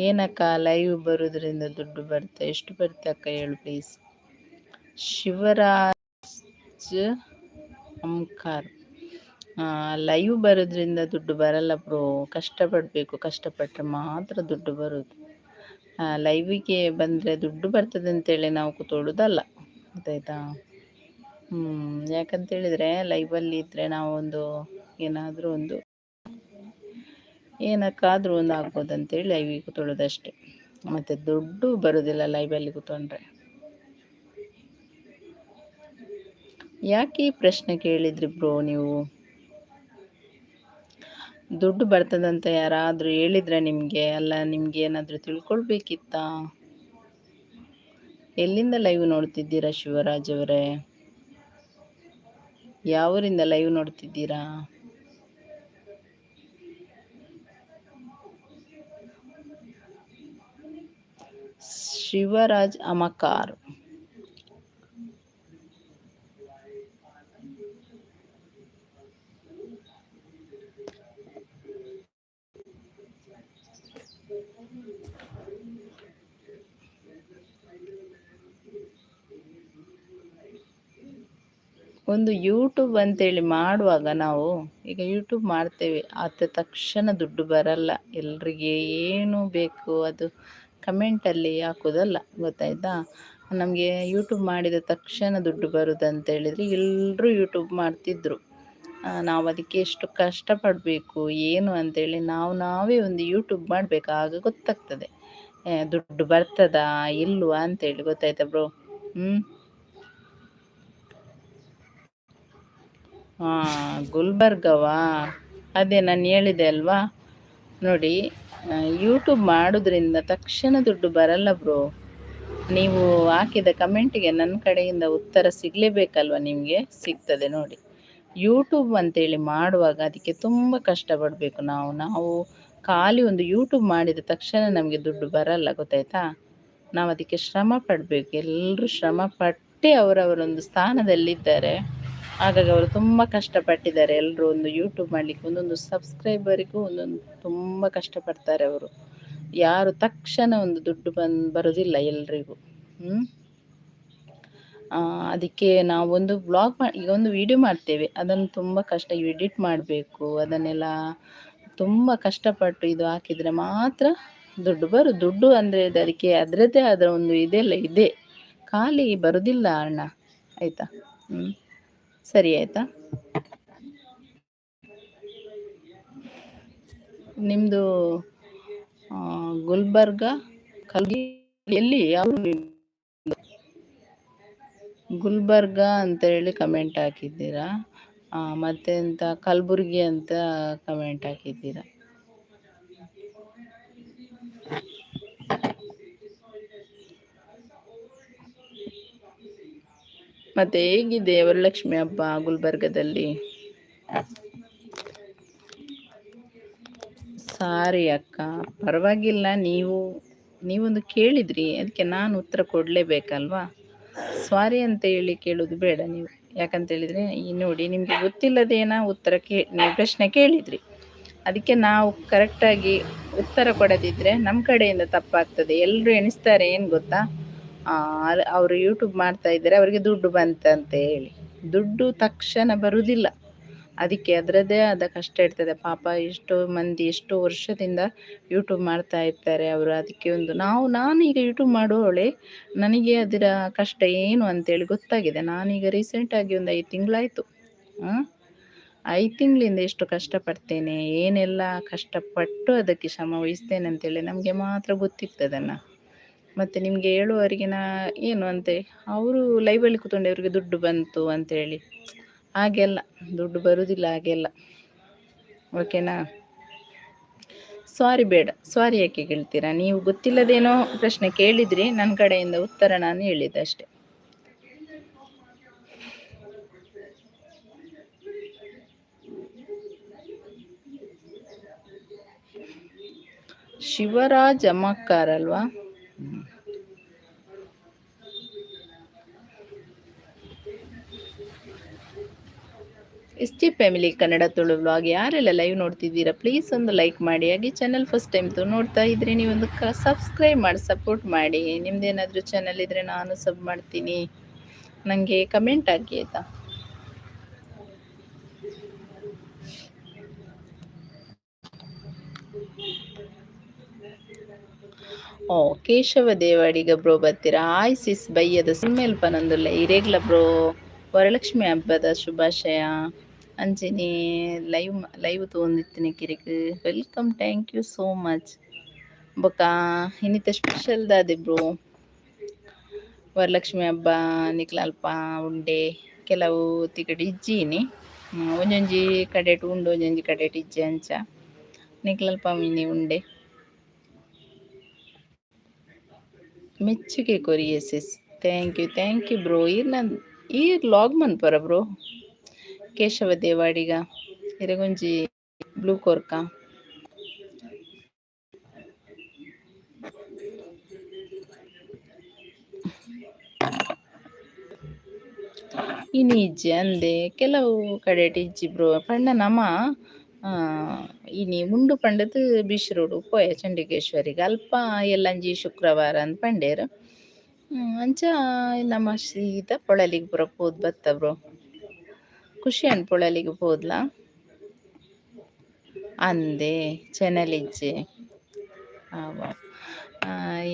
ಏನಕ್ಕ ಲೈವ್ ಬರೋದ್ರಿಂದ ದುಡ್ಡು ಬರುತ್ತೆ? ಎಷ್ಟು ಬರುತ್ತೆ ಅಕ್ಕ ಹೇಳು ಪ್ಲೀಸ್. ಶಿವರಾಜ್ ಅಂಕಾರ್, ಲೈವ್ ಬರೋದ್ರಿಂದ ದುಡ್ಡು ಬರಲ್ಲ ಬ್ರೋ, ಕಷ್ಟಪಡಬೇಕು, ಕಷ್ಟಪಟ್ಟರೆ ಮಾತ್ರ ದುಡ್ಡು ಬರೋದು. ಲೈವಿಗೆ ಬಂದರೆ ದುಡ್ಡು ಬರ್ತದೆ ಅಂತೇಳಿ ನಾವು ಕೂತ್ಕೊಳ್ಳೋದಲ್ಲ, ಗೊತ್ತಾಯ್ತಾ. ಯಾಕಂತೇಳಿದರೆ ಲೈವಲ್ಲಿ ಇದ್ದರೆ ನಾವು ಏನಾದರೂ ಏನಕ್ಕಾದರೂ ಒಂದು ಆಗ್ಬೋದಂತೇಳಿ ಲೈವಿಗೆ ಕೂತ್ಕೊಳ್ಳೋದಷ್ಟೇ. ಮತ್ತು ದುಡ್ಡು ಬರೋದಿಲ್ಲ ಲೈವಲ್ಲಿ ಕೂತ್ಕೊಂಡ್ರೆ. ಯಾಕೆ ಈ ಪ್ರಶ್ನೆ ಕೇಳಿದ್ರಿ ಬ್ರೋ ನೀವು? ದುಡ್ಡು ಬರ್ತದಂತ ಯಾರಾದರೂ ಹೇಳಿದ್ರೆ ನಿಮಗೆ? ಅಲ್ಲ, ನಿಮ್ಗೆ ಏನಾದರೂ ತಿಳ್ಕೊಳ್ಬೇಕಿತ್ತಾ? ಎಲ್ಲಿಂದ ಲೈವ್ ನೋಡ್ತಿದ್ದೀರಾ ಶಿವರಾಜ್ ಅವರೇ? ಯಾವೂರಿಂದ ಲೈವ್ ನೋಡ್ತಿದ್ದೀರಾ? ಶಿವರಾಜ್ ಅಮಕಾರ್, ಒಂದು ಯೂಟ್ಯೂಬ್ ಅಂತೇಳಿ ಮಾಡುವಾಗ ನಾವು ಈಗ ಯೂಟ್ಯೂಬ್ ಮಾಡ್ತೇವೆ, ಆದ ತಕ್ಷಣ ದುಡ್ಡು ಬರಲ್ಲ. ಎಲ್ರಿಗೆ ಏನು ಬೇಕು ಅದು ಕಮೆಂಟಲ್ಲಿ ಹಾಕೋದಲ್ಲ, ಗೊತ್ತಾಯ್ತಾ. ನಮಗೆ ಯೂಟ್ಯೂಬ್ ಮಾಡಿದ ತಕ್ಷಣ ದುಡ್ಡು ಬರುದಂತ ಹೇಳಿದರೆ ಎಲ್ಲರೂ ಯೂಟ್ಯೂಬ್ ಮಾಡ್ತಿದ್ರು. ನಾವು ಅದಕ್ಕೆ ಎಷ್ಟು ಕಷ್ಟಪಡಬೇಕು ಏನು ಅಂತೇಳಿ ನಾವೇ ಒಂದು ಯೂಟ್ಯೂಬ್ ಮಾಡಬೇಕು, ಆಗ ಗೊತ್ತಾಗ್ತದೆ ದುಡ್ಡು ಬರ್ತದಾ ಇಲ್ವಾ ಅಂತೇಳಿ. ಗೊತ್ತಾಯ್ತಾ ಬ್ರೋ? ಗುಲ್ಬರ್ಗವಾ? ಅದೇ ನಾನು ಹೇಳಿದೆ ಅಲ್ವಾ ನೋಡಿ, ಯೂಟ್ಯೂಬ್ ಮಾಡೋದ್ರಿಂದ ತಕ್ಷಣ ದುಡ್ಡು ಬರಲ್ಲ ಬ್ರೋ. ನೀವು ಹಾಕಿದ ಕಮೆಂಟಿಗೆ ನನ್ನ ಕಡೆಯಿಂದ ಉತ್ತರ ಸಿಗಲೇಬೇಕಲ್ವ? ನಿಮಗೆ ಸಿಗ್ತದೆ ನೋಡಿ. ಯೂಟ್ಯೂಬ್ ಅಂತೇಳಿ ಮಾಡುವಾಗ ಅದಕ್ಕೆ ತುಂಬ ಕಷ್ಟಪಡಬೇಕು ನಾವು ಖಾಲಿ ಒಂದು ಯೂಟ್ಯೂಬ್ ಮಾಡಿದ ತಕ್ಷಣ ನಮಗೆ ದುಡ್ಡು ಬರಲ್ಲ, ಗೊತ್ತಾಯ್ತಾ? ನಾವು ಅದಕ್ಕೆ ಶ್ರಮ ಪಡಬೇಕು. ಎಲ್ಲರೂ ಶ್ರಮ ಪಟ್ಟೆ ಅವರವರೊಂದು ಸ್ಥಾನದಲ್ಲಿದ್ದಾರೆ. ಹಾಗಾಗಿ ಅವರು ತುಂಬ ಕಷ್ಟಪಟ್ಟಿದ್ದಾರೆ. ಎಲ್ಲರೂ ಒಂದು ಯೂಟ್ಯೂಬ್ ಮಾಡಲಿಕ್ಕೆ ಒಂದೊಂದು ಸಬ್ಸ್ಕ್ರೈಬರಿಗೂ ಒಂದೊಂದು ತುಂಬ ಕಷ್ಟಪಡ್ತಾರೆ ಅವರು. ಯಾರು ತಕ್ಷಣ ಒಂದು ದುಡ್ಡು ಬರೋದಿಲ್ಲ ಎಲ್ರಿಗೂ. ಅದಕ್ಕೆ ನಾವೊಂದು ಈಗ ಒಂದು ವಿಡಿಯೋ ಮಾಡ್ತೇವೆ, ಅದನ್ನು ತುಂಬ ಕಷ್ಟ ಎಡಿಟ್ ಮಾಡಬೇಕು. ಅದನ್ನೆಲ್ಲ ತುಂಬ ಕಷ್ಟಪಟ್ಟು ಇದು ಹಾಕಿದರೆ ಮಾತ್ರ ದುಡ್ಡು ಅಂದರೆ ಅದಕ್ಕೆ ಅದರದ್ದೇ ಆದ ಒಂದು ಇದೆಲ್ಲ ಇದೆ, ಖಾಲಿ ಬರೋದಿಲ್ಲ ಅಣ್ಣ. ಆಯಿತಾ? ಸರಿ ಆಯಿತಾ? ನಿಮ್ಮದು ಗುಲ್ಬರ್ಗ ಎಲ್ಲಿ ಯಾವ ಗುಲ್ಬರ್ಗ ಅಂತ ಹೇಳಿ ಕಮೆಂಟ್ ಹಾಕಿದ್ದೀರಾ, ಮತ್ತೆ ಎಂತ ಕಲಬುರ್ಗಿ ಅಂತ ಕಮೆಂಟ್ ಹಾಕಿದ್ದೀರಾ. ಮತ್ತೆ ಹೇಗಿದೆ ವರಲಕ್ಷ್ಮಿ ಹಬ್ಬ ಗುಲ್ಬರ್ಗದಲ್ಲಿ? ಸಾರಿ ಅಕ್ಕ, ಪರವಾಗಿಲ್ಲ. ನೀವೊಂದು ಕೇಳಿದ್ರಿ, ಅದಕ್ಕೆ ನಾನು ಉತ್ತರ ಕೊಡಲೇಬೇಕಲ್ವಾ? ಸಾರಿ ಅಂತ ಹೇಳಿ ಕೇಳೋದು ಬೇಡ ನೀವು. ಯಾಕಂತೇಳಿದರೆ ನೋಡಿ, ನಿಮಗೆ ಗೊತ್ತಿಲ್ಲದೇನ ನೀವು ಪ್ರಶ್ನೆ ಕೇಳಿದ್ರಿ, ಅದಕ್ಕೆ ನಾವು ಕರೆಕ್ಟಾಗಿ ಉತ್ತರ ಕೊಡದಿದ್ದರೆ ನಮ್ಮ ಕಡೆಯಿಂದ ತಪ್ಪಾಗ್ತದೆ. ಎಲ್ಲರೂ ಎಣಿಸ್ತಾರೆ ಏನು ಗೊತ್ತಾ, ಅವರು ಯೂಟ್ಯೂಬ್ ಮಾಡ್ತಾ ಇದ್ದಾರೆ, ಅವರಿಗೆ ದುಡ್ಡು ಬಂತಂತೆ ಹೇಳಿ. ದುಡ್ಡು ತಕ್ಷಣ ಬರುವುದಿಲ್ಲ, ಅದಕ್ಕೆ ಅದರದ್ದೇ ಆದ ಕಷ್ಟ ಇರ್ತದೆ. ಪಾಪ ಎಷ್ಟೋ ಮಂದಿ ಎಷ್ಟೋ ವರ್ಷದಿಂದ ಯೂಟ್ಯೂಬ್ ಮಾಡ್ತಾ ಇರ್ತಾರೆ ಅವರು. ಅದಕ್ಕೆ ನಾನು ಈಗ ಯೂಟ್ಯೂಬ್ ಮಾಡುವವಳೆ, ನನಗೆ ಅದರ ಕಷ್ಟ ಏನು ಅಂತೇಳಿ ಗೊತ್ತಾಗಿದೆ. ನಾನೀಗ ರೀಸೆಂಟಾಗಿ ಒಂದು 5 ತಿಂಗಳಾಯಿತು. 5 ತಿಂಗಳಿಂದ ಎಷ್ಟು ಕಷ್ಟಪಡ್ತೇನೆ, ಏನೆಲ್ಲ ಕಷ್ಟಪಟ್ಟು ಅದಕ್ಕೆ ಶ್ರಮ ವಹಿಸ್ತೇನೆ ಅಂತೇಳಿ ನಮಗೆ ಮಾತ್ರ ಗೊತ್ತಿರ್ತದನ್ನ. ಮತ್ತು ನಿಮಗೆ ಹೇಳುವವರಿಗೆ ಏನು ಅಂತೆ, ಅವರು ಲೈವಲ್ಲಿ ಕೂತ್ಕೊಂಡು ಅವರಿಗೆ ದುಡ್ಡು ಬಂತು ಅಂತೇಳಿ ಹಾಗೆಲ್ಲ ದುಡ್ಡು ಬರುವುದಿಲ್ಲ, ಹಾಗೆಲ್ಲ. ಓಕೆನಾ? ಸಾರಿ ಬೇಡ, ಸಾರಿ ಯಾಕೆ ಕೇಳ್ತೀರಾ? ನೀವು ಗೊತ್ತಿಲ್ಲದೇನೋ ಪ್ರಶ್ನೆ ಕೇಳಿದ್ರಿ, ನನ್ನ ಕಡೆಯಿಂದ ಉತ್ತರ ನಾನು ಹೇಳಿದ್ದೆ ಅಷ್ಟೆ. ಶಿವರಾಜ್ ಅಮ್ಮಕ್ಕಾರ್ ಅಲ್ವಾ? ST family Kannada Tulu vlog ಯಾರೆಲ್ಲ ಲೈವ್ ನೋಡ್ತಿದ್ದೀರಾ, ಪ್ಲೀಸ್ ಒಂದು ಲೈಕ್ ಮಾಡಿ. ಹಾಗೆ ಚಾನಲ್ ಫಸ್ಟ್ ಟೈಮ್ ನೋಡ್ತಾ ಇದ್ರೆ ನೀವೊಂದು ಸಬ್ಸ್ಕ್ರೈಬ್ ಮಾಡಿ ಸಪೋರ್ಟ್ ಮಾಡಿ. ನಿಮ್ದೇನಾದರೂ ಚಾನಲ್ ಇದ್ದರೆ ನಾನು ಸಬ್ ಮಾಡ್ತೀನಿ, ನನಗೆ ಕಮೆಂಟ್ ಹಾಕಿ ಆಯಿತಾ? ಕೇಶವ ದೇವಾಡಿಗ ಬ್ರೋ ಬರ್ತೀರಾ? ಸಿಸ್ ಬೈಯದ ಸುಮ್ಮೆಲ್ಪನೊಂದುಲ್ಲ ಇರೇಗ್ಲ ಬ್ರೋ. ವರಲಕ್ಷ್ಮಿ ಹಬ್ಬದ ಶುಭಾಶಯ. ಅಂಚಿನಿ ಲೈವ್ ತೋಂದಿತ್ತಿನಿ ಕಿರಿಕ್ welcome, thank you so much. ಬೊಕ ಇನ್ನಿತ ಸ್ಪೆಷಲ್ ದಾದೆ ಬ್ರೋ, ವರಲಕ್ಷ್ಮಿ ಹಬ್ಬ ನಿಕ್ಲ ಅಲ್ಪ ಉಂಡೆ ಕೆಲವು ತಿಕಡೆ ಇಜ್ಜಿನಿ, ಒಂಜೊಂಜಿ ಕಡೆಟ್ ಉಂಡು ಒಂಜೊಂಜಿ ಕಡೆಟ್ ಇಜ್ಜಿ ಅಂಚ ನಿಕ್ಲಲ್ಪ ಮಿನಿ ಉಂಡೆ. ಮೆಚ್ಚುಗೆ ಕೊರಿ ಎಸ್ ಥ್ಯಾಂಕ್ ಯು ಬ್ರೋ. ಈ ಲಾಗ್ ಮನ್ಪರ ಬ್ರೋ ಕೇಶವ ದೇವಾಡಿಗ ಇರಗೊಂಜಿ ಬ್ಲೂ ಕೋರ್ಕ ಇನಿ ಇಜ್ಜಿ ಅಂದೆ ಕೆಲವು ಕಡೆ ಇಜ್ಜಿ ಬ್ರೋ. ಪಂಡ ನಮ ಇನಿ ಮುಂಡು ಪಂಡದು ಬೀಚ್ ರೋಡ್ ಪೋಯ ಚಂಡಿಕೇಶ್ವರಿಗೆ ಅಲ್ಪ ಎಲ್ಲಂಜಿ ಶುಕ್ರವಾರ ಅಂತ ಪಂಡೇರು. ಅಂಚ ನಮ್ಮ ಸೀದಾ ಪೊಳಲಿಗೆ ಪೂರ ಪೋದು ಬತ್ತ ಬ್ರೋ. ಖುಷಿ ಅನ್ ಪೊಳಲಿಗೆ ಪೋದ್ಲ ಅಂದೆ ಚೆನ್ನಲಿಜ್ಜೆ.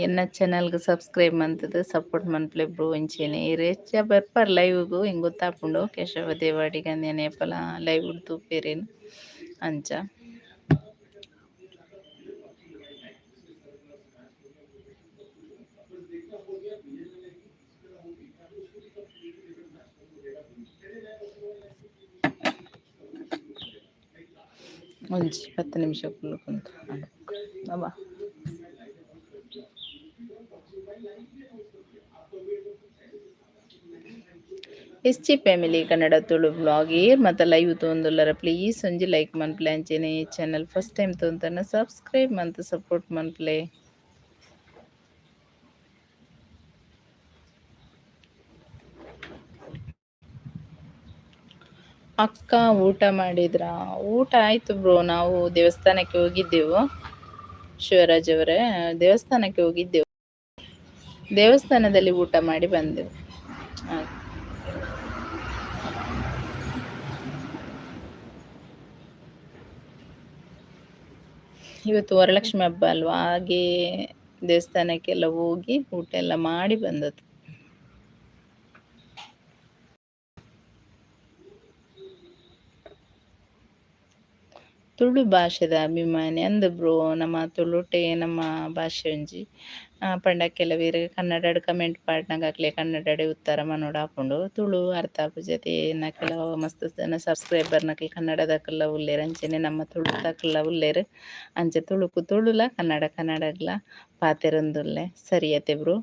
ಎನ್ನ ಚಾನಲ್‌ಗೆ ಸಬ್ಸ್ಕ್ರೈಬ್ ಮಂತುದು ಸಪೋರ್ಟ್ ಮನ್ಪುಲೆ ಬ್ರೋ ಇಂಚೆನೆ ಇರೆಚ್ಚ ಬರ್ಪರ್ ಲೈವ್‌ಗೂ ಎಂಕ್ ಗೊತ್ತಾಪುಂಡು ಕೇಶವ ದೇವಾಡಿಗ ಅಂದೆನೆ ಏಪಲ ಲೈವ್ ತೂಪೆರೇನು ಅಂಚ ಒಂಜಿ 10 ನಿಮಿಷ ಫುಲ್ ಕುಂತು ಅಬ್ಬಾ SG family Kannada Tulu vlog ಏರ್ ಮತ್ತು ಲೈವ್ ತೋಂದುಲ್ಲರ ಪ್ಲೀಸ್ ಒಂಜಿ ಲೈಕ್ ಮನ್ಪುಲೆ ಅಂಚೆನೆ ಈ ಚಾನಲ್ ಫಸ್ಟ್ ಟೈಮ್ ತೋಂತನ ಸಬ್ಸ್ಕ್ರೈಬ್ ಮಂತ್ ಸಪೋರ್ಟ್ ಮನ್ಪುಲೆ. ಅಕ್ಕ ಊಟ ಮಾಡಿದ್ರ? ಊಟ ಆಯ್ತು ಬ್ರೋ. ನಾವು ದೇವಸ್ಥಾನಕ್ಕೆ ಹೋಗಿದ್ದೆವು. ಶಿವರಾಜ್ ಅವರೇ, ದೇವಸ್ಥಾನಕ್ಕೆ ಹೋಗಿದ್ದೆವು. ದೇವಸ್ಥಾನದಲ್ಲಿ ಊಟ ಮಾಡಿ ಬಂದೆವು. ಇವತ್ತು ವರಲಕ್ಷ್ಮಿ ಹಬ್ಬ ಅಲ್ವಾ, ಹಾಗೆ ದೇವಸ್ಥಾನಕ್ಕೆಲ್ಲ ಹೋಗಿ ಊಟ ಎಲ್ಲ ಮಾಡಿ ಬಂದದ್ದು. ತುಳು ಭಾಷೆದ ಅಭಿಮಾನಿ ಅಂದ ಬ್ರೋ. ನಮ್ಮ ತುಳುಟೆ ನಮ್ಮ ಭಾಷೆ ಒಂಜಿ ಪಂಡ ಕೆಲವೇರು ಕನ್ನಡ ಕಮೆಂಟ್ ಪಾಡ್ನಾಗಕ್ಲೆ ಕನ್ನಡಡೆ ಉತ್ತರ ಮನೋಡ ಹಾಕೊಂಡು ತುಳು ಅರ್ಥ ಆಪುಜತೆ ನಕಲ ಮಸ್ತ್ ಜನ ಸಬ್ಸ್ಕ್ರೈಬರ್ ನಕಲ್ ಕನ್ನಡದಕ್ಕೆಲ್ಲ ಉಳ್ಳೇರು ಅಂಚೆನೆ ನಮ್ಮ ತುಳು ತಕ್ಕೆಲ್ಲ ಉಳ್ಳೇರು ಅಂಚೆ ತುಳುಕು ತುಳುಲ ಕನ್ನಡಗ್ಲ ಪಾತೆರೊಂದುಲ್ಲೆ ಸರಿಯತೆ bro.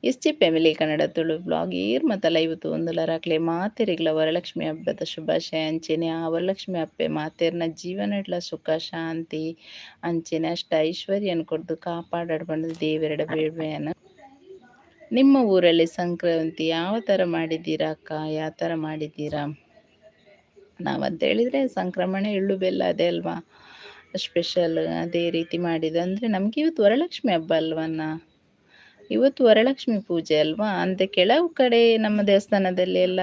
SG family Kannada Tulu blog ಏರ್ ಮತ್ತು ಲೈವ್ ತೋಂದುಲರಾಕ್ಲೆ ಮಾತೆರೆಗ್ಲ ವರಲಕ್ಷ್ಮಿ ಹಬ್ಬದ ಶುಭಾಶಯ ಅಂಚೆನೆ ಆ ವರಲಕ್ಷ್ಮಿ ಹಬ್ಬೆ ಮಾತೆರ್ನ ಜೀವನಡ್ಲ ಸುಖ ಶಾಂತಿ ಅಂಚೆನೆ ಅಷ್ಟ ಐಶ್ವರ್ಯನ ಕೊಡ್ದು ಕಾಪಾಡಾಡ್ ಬಂದು ದೇವರಡ ಬೇಡ್ವೆಯನ. ನಿಮ್ಮ ಊರಲ್ಲಿ ಸಂಕ್ರಾಂತಿ ಯಾವ ಥರ ಮಾಡಿದ್ದೀರಾ ಅಕ್ಕ? ಯಾವ ಥರ ಮಾಡಿದ್ದೀರಾ? ನಾವಂತ ಹೇಳಿದರೆ ಸಂಕ್ರಮಣೆ ಎಳ್ಳು ಬೆಲ್ಲ ಅದೇ ಅಲ್ವಾ ಸ್ಪೆಷಲ್. ಅದೇ ರೀತಿ ಮಾಡಿದ್ದು. ಅಂದರೆ ನಮಗೆ ಇವತ್ತು ವರಲಕ್ಷ್ಮಿ ಹಬ್ಬ ಅಲ್ವನ್ನ, ಇವತ್ತು ವರಲಕ್ಷ್ಮಿ ಪೂಜೆ ಅಲ್ವಾ. ಅಂತ ಕೆಲವು ಕಡೆ ನಮ್ಮ ದೇವಸ್ಥಾನದಲ್ಲಿ ಎಲ್ಲ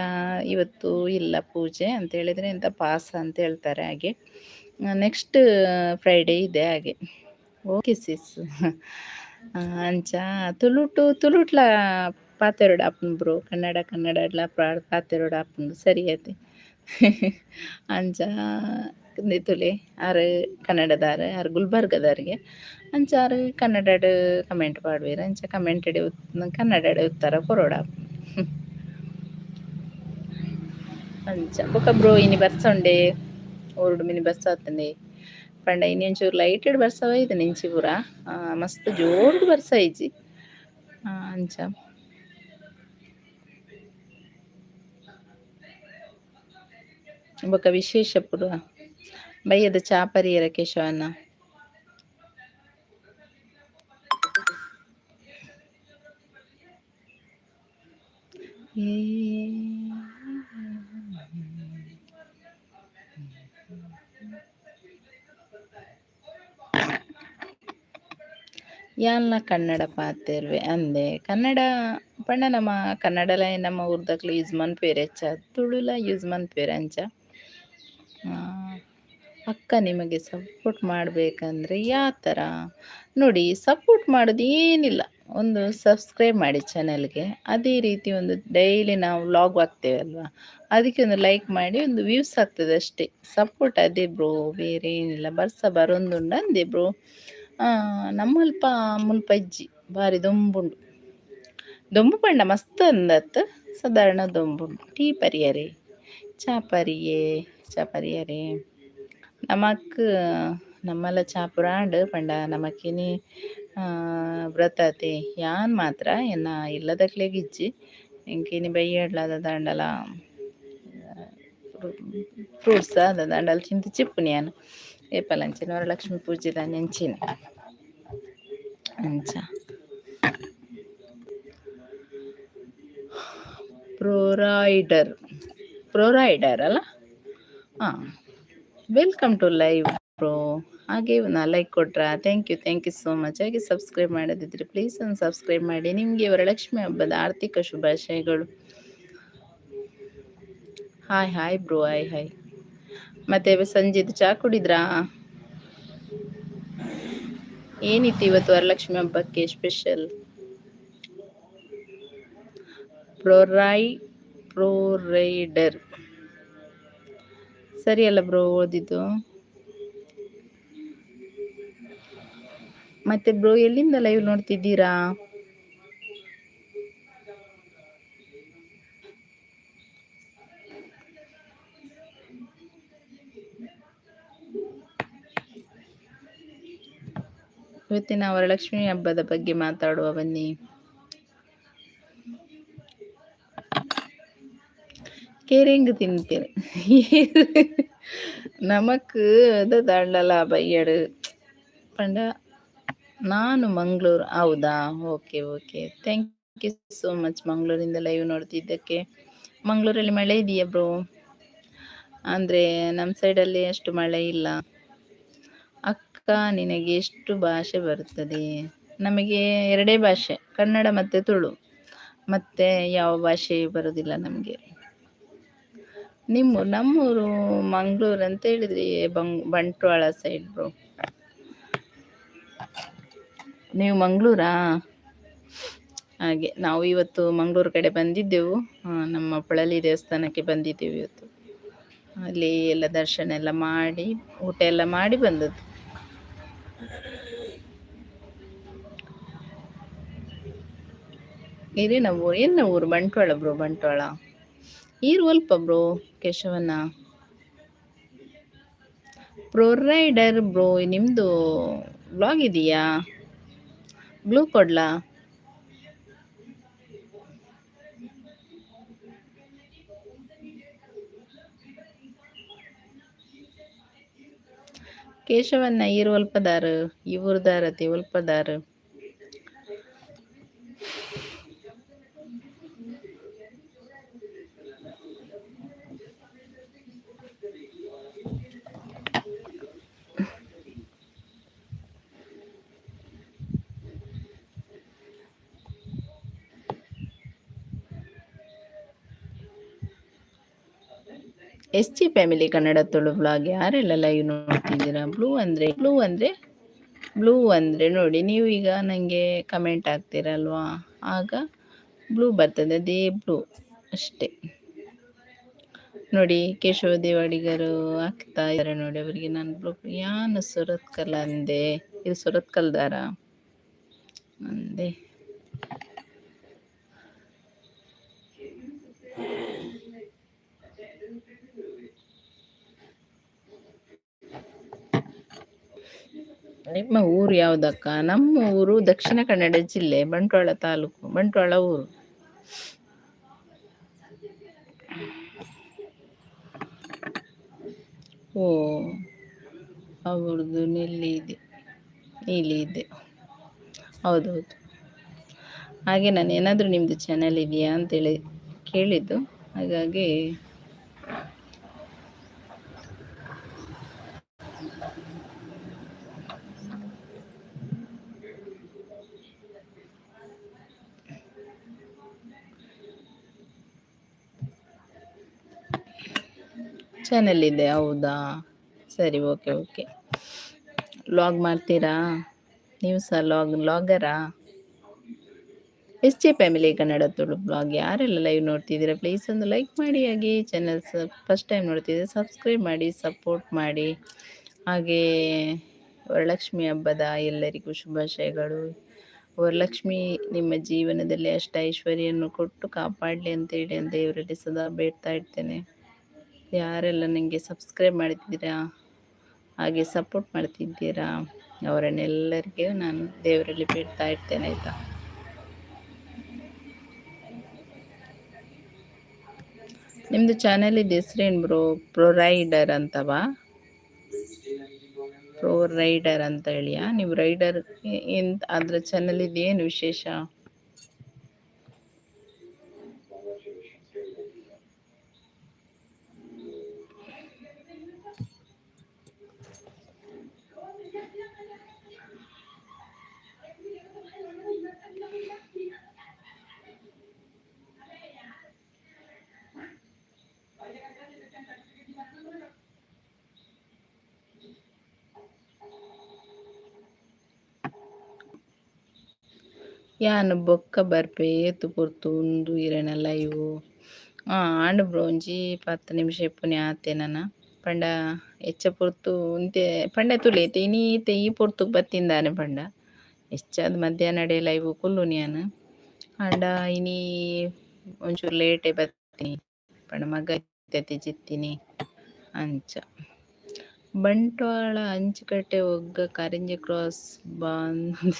ಇವತ್ತು ಇಲ್ಲ ಪೂಜೆ ಅಂತ ಹೇಳಿದರೆ ಎಂಥ ಪಾಸ ಅಂತ ಹೇಳ್ತಾರೆ. ಹಾಗೆ ನೆಕ್ಸ್ಟ್ ಫ್ರೈಡೇ ಇದೆ ಹಾಗೆ. ಓಕೆ ಸಿಸ್. ಅಂಚ ತುಳುಟ್ಲ ಪಾತೆರೋಡು ಆಪುಂಡು ಬ್ರೋ. ಕನ್ನಡಡ್ಲ ಪಾತೆರೋಡು ಆಪುಂಡು ಸರಿಯತೆ. ಅಂಚ ನಿತುಲೆ ಆರು ಕನ್ನಡದಾರು ಆರು ಗುಲ್ಬರ್ಗದವ್ರಿಗೆ ಅಂಚ ಆರು ಕನ್ನಡಡ್ ಕಮೆಂಟ್ ಪಾಡ್ವೇರು ಅಂಚ ಕಮೆಂಟಡೆ ಕನ್ನಡಡೆ ಉತ್ತರ ಕೊರೋಡ ಅಂಚ ಬೊಕ ಬ್ರೋ ಇನಿ ಬರ್ಸೊಂಡೆ ಓರ್ಡು ಮಿನಿ ಬಸ್ ಆತಂಡೆ ಪಂಡ ಇನಿ ಒಂಚೂರು ಲೈಟೆಡ್ ಬರ್ಸವ ಇದು ನಿಂಚಿ ಪೂರ ಮಸ್ತ್ ಜೋರ್ದು ಬರ್ಸ ಇಜ್ಜಿ ಅಂಚ ಬೊಕ ವಿಶೇಷ ಪುರ ಬೈಯದ ಚಾಪರಿಯರ ಕೇಶವನ್ನ ಯಾಲ್ನ ಕನ್ನಡ ಪಾತೆರ್ವೆ ಅಂದೆ ಕನ್ನಡ ಪಂಡ ನಮ್ಮ ಕನ್ನಡಲ ನಮ್ಮ ಊರ್ದಕ್ಲ ಯೂಸ್ ಮನ್ಪೇರೆ ಹೆಚ್ಚ ತುಳುಲ ಯೂಸ್ ಮನ್ಪೇರೆ ಅಂಚ. ಅಕ್ಕ ನಿಮಗೆ ಸಪೋರ್ಟ್ ಮಾಡಬೇಕಂದ್ರೆ ಯಾವ ಥರ ನೋಡಿ, ಸಪೋರ್ಟ್ ಮಾಡೋದು ಏನಿಲ್ಲ, ಒಂದು ಸಬ್ಸ್ಕ್ರೈಬ್ ಮಾಡಿ ಚಾನಲ್ಗೆ. ಅದೇ ರೀತಿ ಒಂದು ಡೈಲಿ ನಾವು ವ್ಲಾಗ್ ಹಾಕ್ತೇವೆ ಅಲ್ವಾ, ಅದಕ್ಕೆ ಒಂದು ಲೈಕ್ ಮಾಡಿ ಒಂದು ವ್ಯೂಸ್ ಆಗ್ತದೆ ಅಷ್ಟೇ. ಸಪೋರ್ಟ್ ಅದೇ ಬ್ರೋ, ಬೇರೆ ಏನಿಲ್ಲ. ಬರ್ಸ ಬರೊಂದುಂಡು ಅಂದೆ ಬ್ರೋ. ನಮ್ಮಲ್ಪ ಮುಲ್ಪ ಇಜ್ಜಿ ಬಾರಿ ದೊಂಬುಂಡು ದೊಂಬು ಪಂಡ ಮಸ್ತ್ ಅಂದತ್ ಸಾಧಾರಣ ದೊಂಬುಂಡು ಟೀ ಪರಿಯರೆ ಚಾಪರಿಯರೆ ನಮಕ್ ನಮ್ಮಲ ಚಾಪುರಾಂಡ್ ಪಂಡ ನಮಕಿನಿ ವ್ರತತೆ ಯಾನ್ ಮಾತ್ರ ಎನ್ನ ಇಲ್ಲದಕ್ಲೆಗಿಜ್ಜಿ ಎಂಕಿನಿ ಬೈಯಡ್ಲಾದ ದಂಡಲ ಫ್ರೂಟ್ಸ್ ಆದ ದಂಡಲ ಚಿಂತ ಚಿಪ್ಪುನಿ ಯಾನು ಏಪಲಂಚಿನ ವರಲಕ್ಷ್ಮಿ ಪೂಜೆದ ನೆಂಚಿನ ಅಂಚ. ಪ್ರೊರೈಡರ್ ಅಲ್ಲ. ಹಾಂ, ವೆಲ್ಕಮ್ ಟು ಲೈವ್ ಬ್ರೋ. ಹಾಗೆ ನಾ ಲೈಕ್ ಕೊಟ್ರಾ? Thank you so much. ಹಾಗೆ ಸಬ್ಸ್ಕ್ರೈಬ್ ಮಾಡೋದಿದ್ರೆ ಪ್ಲೀಸ್ ಒಂದು ಸಬ್ಸ್ಕ್ರೈಬ್ ಮಾಡಿ. ನಿಮಗೆ ವರಲಕ್ಷ್ಮಿ ಹಬ್ಬದ ಆರ್ಥಿಕ ಶುಭಾಶಯಗಳು. Hi bro, hi. ಮತ್ತೆ ಸಂಜೆದು ಚಾ ಕುಡಿದ್ರಾ? ಏನಿತ್ತು ಇವತ್ತು ವರಲಕ್ಷ್ಮಿ ಹಬ್ಬಕ್ಕೆ ಸ್ಪೆಷಲ್? ಪ್ರೊರೈ ಪ್ರೊರೈಡರ್ ಸರಿ ಅಲ್ಲ ಬ್ರೋ ಓದಿದ್ದು? ಮತ್ತೆ ಬ್ರೋ ಎಲ್ಲಿಂದ ಲೈವ್ ನೋಡ್ತಿದ್ದೀರಾ? ಇವತ್ತಿನ ವರಲಕ್ಷ್ಮಿ ಹಬ್ಬದ ಬಗ್ಗೆ ಮಾತಾಡುವ ಬನ್ನಿ. ಕೇರಿಂಗ್ ತಿಂತೀರ ನಮಕ್ ಅದು ದಾಂಡಲ ಬೈಯಡು ಪಂಡ. ನಾನು ಮಂಗಳೂರು. ಹೌದಾ, okay okay, thank you so much ಮಂಗಳೂರಿಂದ ಲೈವ್ ನೋಡ್ತಿದ್ದಕ್ಕೆ. ಮಂಗಳೂರಲ್ಲಿ ಮಳೆ ಇದೆಯಾ ಬ್ರೋ? ಅಂದರೆ ನಮ್ಮ ಸೈಡಲ್ಲಿ ಅಷ್ಟು ಮಳೆ ಇಲ್ಲ. ಅಕ್ಕ ನಿನಗೆ ಎಷ್ಟು ಭಾಷೆ ಬರುತ್ತದೆ? ನಮಗೆ ಎರಡೇ ಭಾಷೆ, ಕನ್ನಡ ಮತ್ತು ತುಳು, ಮತ್ತು ಯಾವ ಭಾಷೆ ಬರೋದಿಲ್ಲ ನಮಗೆ. ನಮ್ಮೂರು ಮಂಗಳೂರು ಅಂತ ಹೇಳಿದ್ರಿ, ಬಂಟ್ವಾಳ ಸೈಡ್ ಬ್ರೋ. ನೀವು ಮಂಗಳೂರಾ? ಹಾಗೆ ನಾವು ಇವತ್ತು ಮಂಗಳೂರು ಕಡೆ ಬಂದಿದ್ದೆವು. ನಮ್ಮ ಪಳಲಿ ದೇವಸ್ಥಾನಕ್ಕೆ ಬಂದಿದ್ದೆವು ಇವತ್ತು. ಅಲ್ಲಿ ಎಲ್ಲ ದರ್ಶನ ಎಲ್ಲ ಮಾಡಿ ಊಟ ಎಲ್ಲ ಮಾಡಿ ಬಂದದ್ದು. ಹಿರಿನ ಊರು, ಎನ್ನ ಊರು? ಬಂಟ್ವಾಳ ಬ್ರೋ, ಬಂಟ್ವಾಳ. ಅಲ್ಪ ಬ್ರೋ ಕೇಶವನ್ನ. ಪ್ರೊರೈಡರ್ ಬ್ರೋ, ನಿಮ್ಮದು ಬ್ಲಾಗ್ ಇದೆಯಾ? ಬ್ಲೂ ಕೊಡ್ಲಾ? ಕೇಶವನ್ನ ಅಲ್ಪದಾರು, ಇವರದಾರತಿ ಅಲ್ಪದಾರು. SG family Kannada Tulu blog ಯಾರೆಲ್ಲ ಲೈವ್ ನೋಡ್ತಿದ್ದೀರಾ? ಬ್ಲೂ ಅಂದರೆ ನೋಡಿ, ನೀವು ಈಗ ನನಗೆ ಕಮೆಂಟ್ ಆಗ್ತೀರಲ್ವಾ, ಆಗ ಬ್ಲೂ ಬರ್ತದೆ, ಅದೇ ಬ್ಲೂ ಅಷ್ಟೇ. ನೋಡಿ ಕೇಶವ ದೇವಾಡಿಗರು ಆಗ್ತಾ ಇದ್ದಾರೆ ನೋಡಿ, ಅವರಿಗೆ ನಾನು ಬ್ಲೂ. ಯಾನು ಸುರತ್ಕಲ್ ಅಂದೆ, ಇದು ಸುರತ್ಕಲ್ದಾರ ಅಂದೆ. ನಿಮ್ಮ ಊರು ಯಾವುದಕ್ಕ? ನಮ್ಮ ಊರು ದಕ್ಷಿಣ ಕನ್ನಡ ಜಿಲ್ಲೆ, ಬಂಟ್ವಾಳ ತಾಲೂಕು, ಬಂಟ್ವಾಳ ಊರು. ಓ, ಅವ್ರದ್ದು ನೀಲಿ ಇದೆ. ಹೌದೌದು. ಹಾಗೆ ನಾನು ಏನಾದರೂ ನಿಮ್ಮದು ಚಾನಲ್ ಇದೆಯಾ ಅಂತೇಳಿ ಕೇಳಿದ್ದು, ಹಾಗಾಗಿ. ಚಾನಲ್ ಇದೆ, ಹೌದಾ? ಸರಿ, ಓಕೆ. ಲಾಗ್ ಮಾಡ್ತೀರಾ ನೀವು ಸಹ? ಲಾಗರಾ? SG family Kannada Tulu blog ಯಾರೆಲ್ಲ ಲೈವ್ ನೋಡ್ತಿದ್ದೀರಾ? ಪ್ಲೀಸ್ ಒಂದು ಲೈಕ್ ಮಾಡಿ. ಹಾಗೆ ಚಾನಲ್ ಫಸ್ಟ್ ಟೈಮ್ ನೋಡ್ತಿದ್ದೀರಾ, ಸಬ್ಸ್ಕ್ರೈಬ್ ಮಾಡಿ, ಸಪೋರ್ಟ್ ಮಾಡಿ. ಹಾಗೆ ವರಲಕ್ಷ್ಮಿ ಹಬ್ಬದ ಎಲ್ಲರಿಗೂ ಶುಭಾಶಯಗಳು. ವರಲಕ್ಷ್ಮಿ ನಿಮ್ಮ ಜೀವನದಲ್ಲಿ ಅಷ್ಟ ಐಶ್ವರ್ಯನ್ನು ಕೊಟ್ಟು ಕಾಪಾಡಲಿ ಅಂತೇಳಿ ದೇವರಲ್ಲಿ ಸದಾ ಬೇಡ್ತಾ ಇರ್ತೇನೆ. ಯಾರೆಲ್ಲ ನನಗೆ ಸಬ್ಸ್ಕ್ರೈಬ್ ಮಾಡ್ತಿದ್ದೀರಾ, ಹಾಗೆ ಸಪೋರ್ಟ್ ಮಾಡ್ತಿದ್ದೀರಾ, ಅವರನ್ನೆಲ್ಲರಿಗೂ ನಾನು ದೇವರಲ್ಲಿ ಬೇಡ್ತಾ ಇರ್ತೇನೆ, ಆಯಿತಾ? ನಿಮ್ಮದು ಚಾನಲಿದ್ದು ಹೆಸ್ರೇನು ಬ್ರೋ? ಪ್ರೊರೈಡರ್ ಅಂತವಾ? ಪ್ರೊರೈಡರ್ ಅಂತ ಹೇಳಿಯಾ ನೀವು? ರೈಡರ್ ಅದರ ಚಾನಲಿದ್ದು ಏನು ವಿಶೇಷ? ಯಾನ್ ಬೊಕ್ಕ ಬರ್ಪೆ ಏತು ಪೊರ್ತು ಉಂದು ಇರೆನ ಲೈವ್ ಆಂಡ್ ಬ್ರೋ ಒಂಜಿ 10 ನಿಮಿಷ ಇಪ್ಪುನೆ ಆತೆನನ ಪಂಡ ಎಚ್ಚ ಪೊರ್ತು ಉಂತೆ ಪಂಡ ತುಲೆತೆ ಇನೀತೆ ಈ ಪೊರ್ತುಗ್ ಬತ್ತಿಂದಾನೆ ಪಂಡ ಎಚ್ಚಾದ್ ಮಧ್ಯಾಹ್ನಡೆ ಲೈವ್ ಕುಲ್ಲುನಿ ಯಾನ್ ಆಂಡ ಇನಿ ಒಂಚೂರು ಲೇಟೆ ಬತ್ತೀನಿ ಪಂಡ ಮಗ ಇತ್ತೆತೆ ಜಿತ್ತಿನಿ ಅಂಚ ಬಂಟ್ವಾಳ ಅಂಚಿಕಟ್ಟೆ ಒಗ್ಗ ಕಾರಿಂಜಿ ಕ್ರಾಸ್ ಬಾಂದ್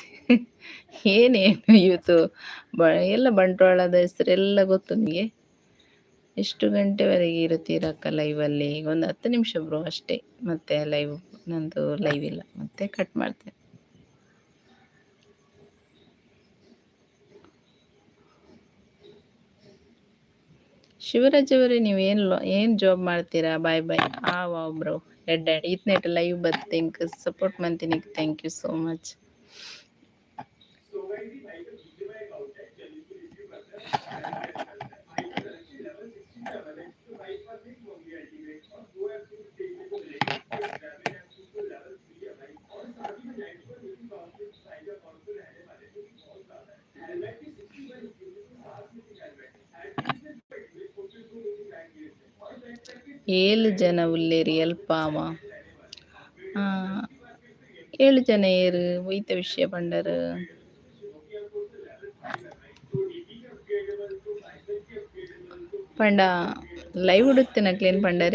ಏನೇನು ಇವತ್ತು ಎಲ್ಲ ಬಂಟ್ವಾಳದ ಹೆಸರೆಲ್ಲ ಗೊತ್ತು ನಿಮಗೆ. ಎಷ್ಟು ಗಂಟೆವರೆಗೆ ಇರುತ್ತೀರಕ್ಕ ಲೈವಲ್ಲಿ? ಈಗ ಒಂದು 10 ನಿಮಿಷ ಬ್ರೋ ಅಷ್ಟೇ, ಮತ್ತೆ ಲೈವ್ ನಂದು ಲೈವ್ ಇಲ್ಲ, ಮತ್ತೆ ಕಟ್ ಮಾಡ್ತೇನೆ. ಶಿವರಾಜ್ ಅವರೇ, ನೀವು ಏನು ಜಾಬ್ ಮಾಡ್ತೀರಾ? Bye bye. Wow bro, red add ಇತ್ನೆಟ್ ಲೈವ್ ಬತ್ತಿಂಕ್ ಸಪೋರ್ಟ್ ಮಂತಿನಿಕ್ ಥ್ಯಾಂಕ್ ಯು ಸೋ ಮಚ್. ಏಳು ಜನ ಉಳ್ಳೇರಿ ಅಲ್ಪಾವ 7 ಜನ ಏರು ಒಯ್ತ ವಿಷಯ ಪಂಡರು ಪಂಡ ಲೈವ್ ಉಡುತ್ತಿನಕ್ಲೇನು ಪಂಡರ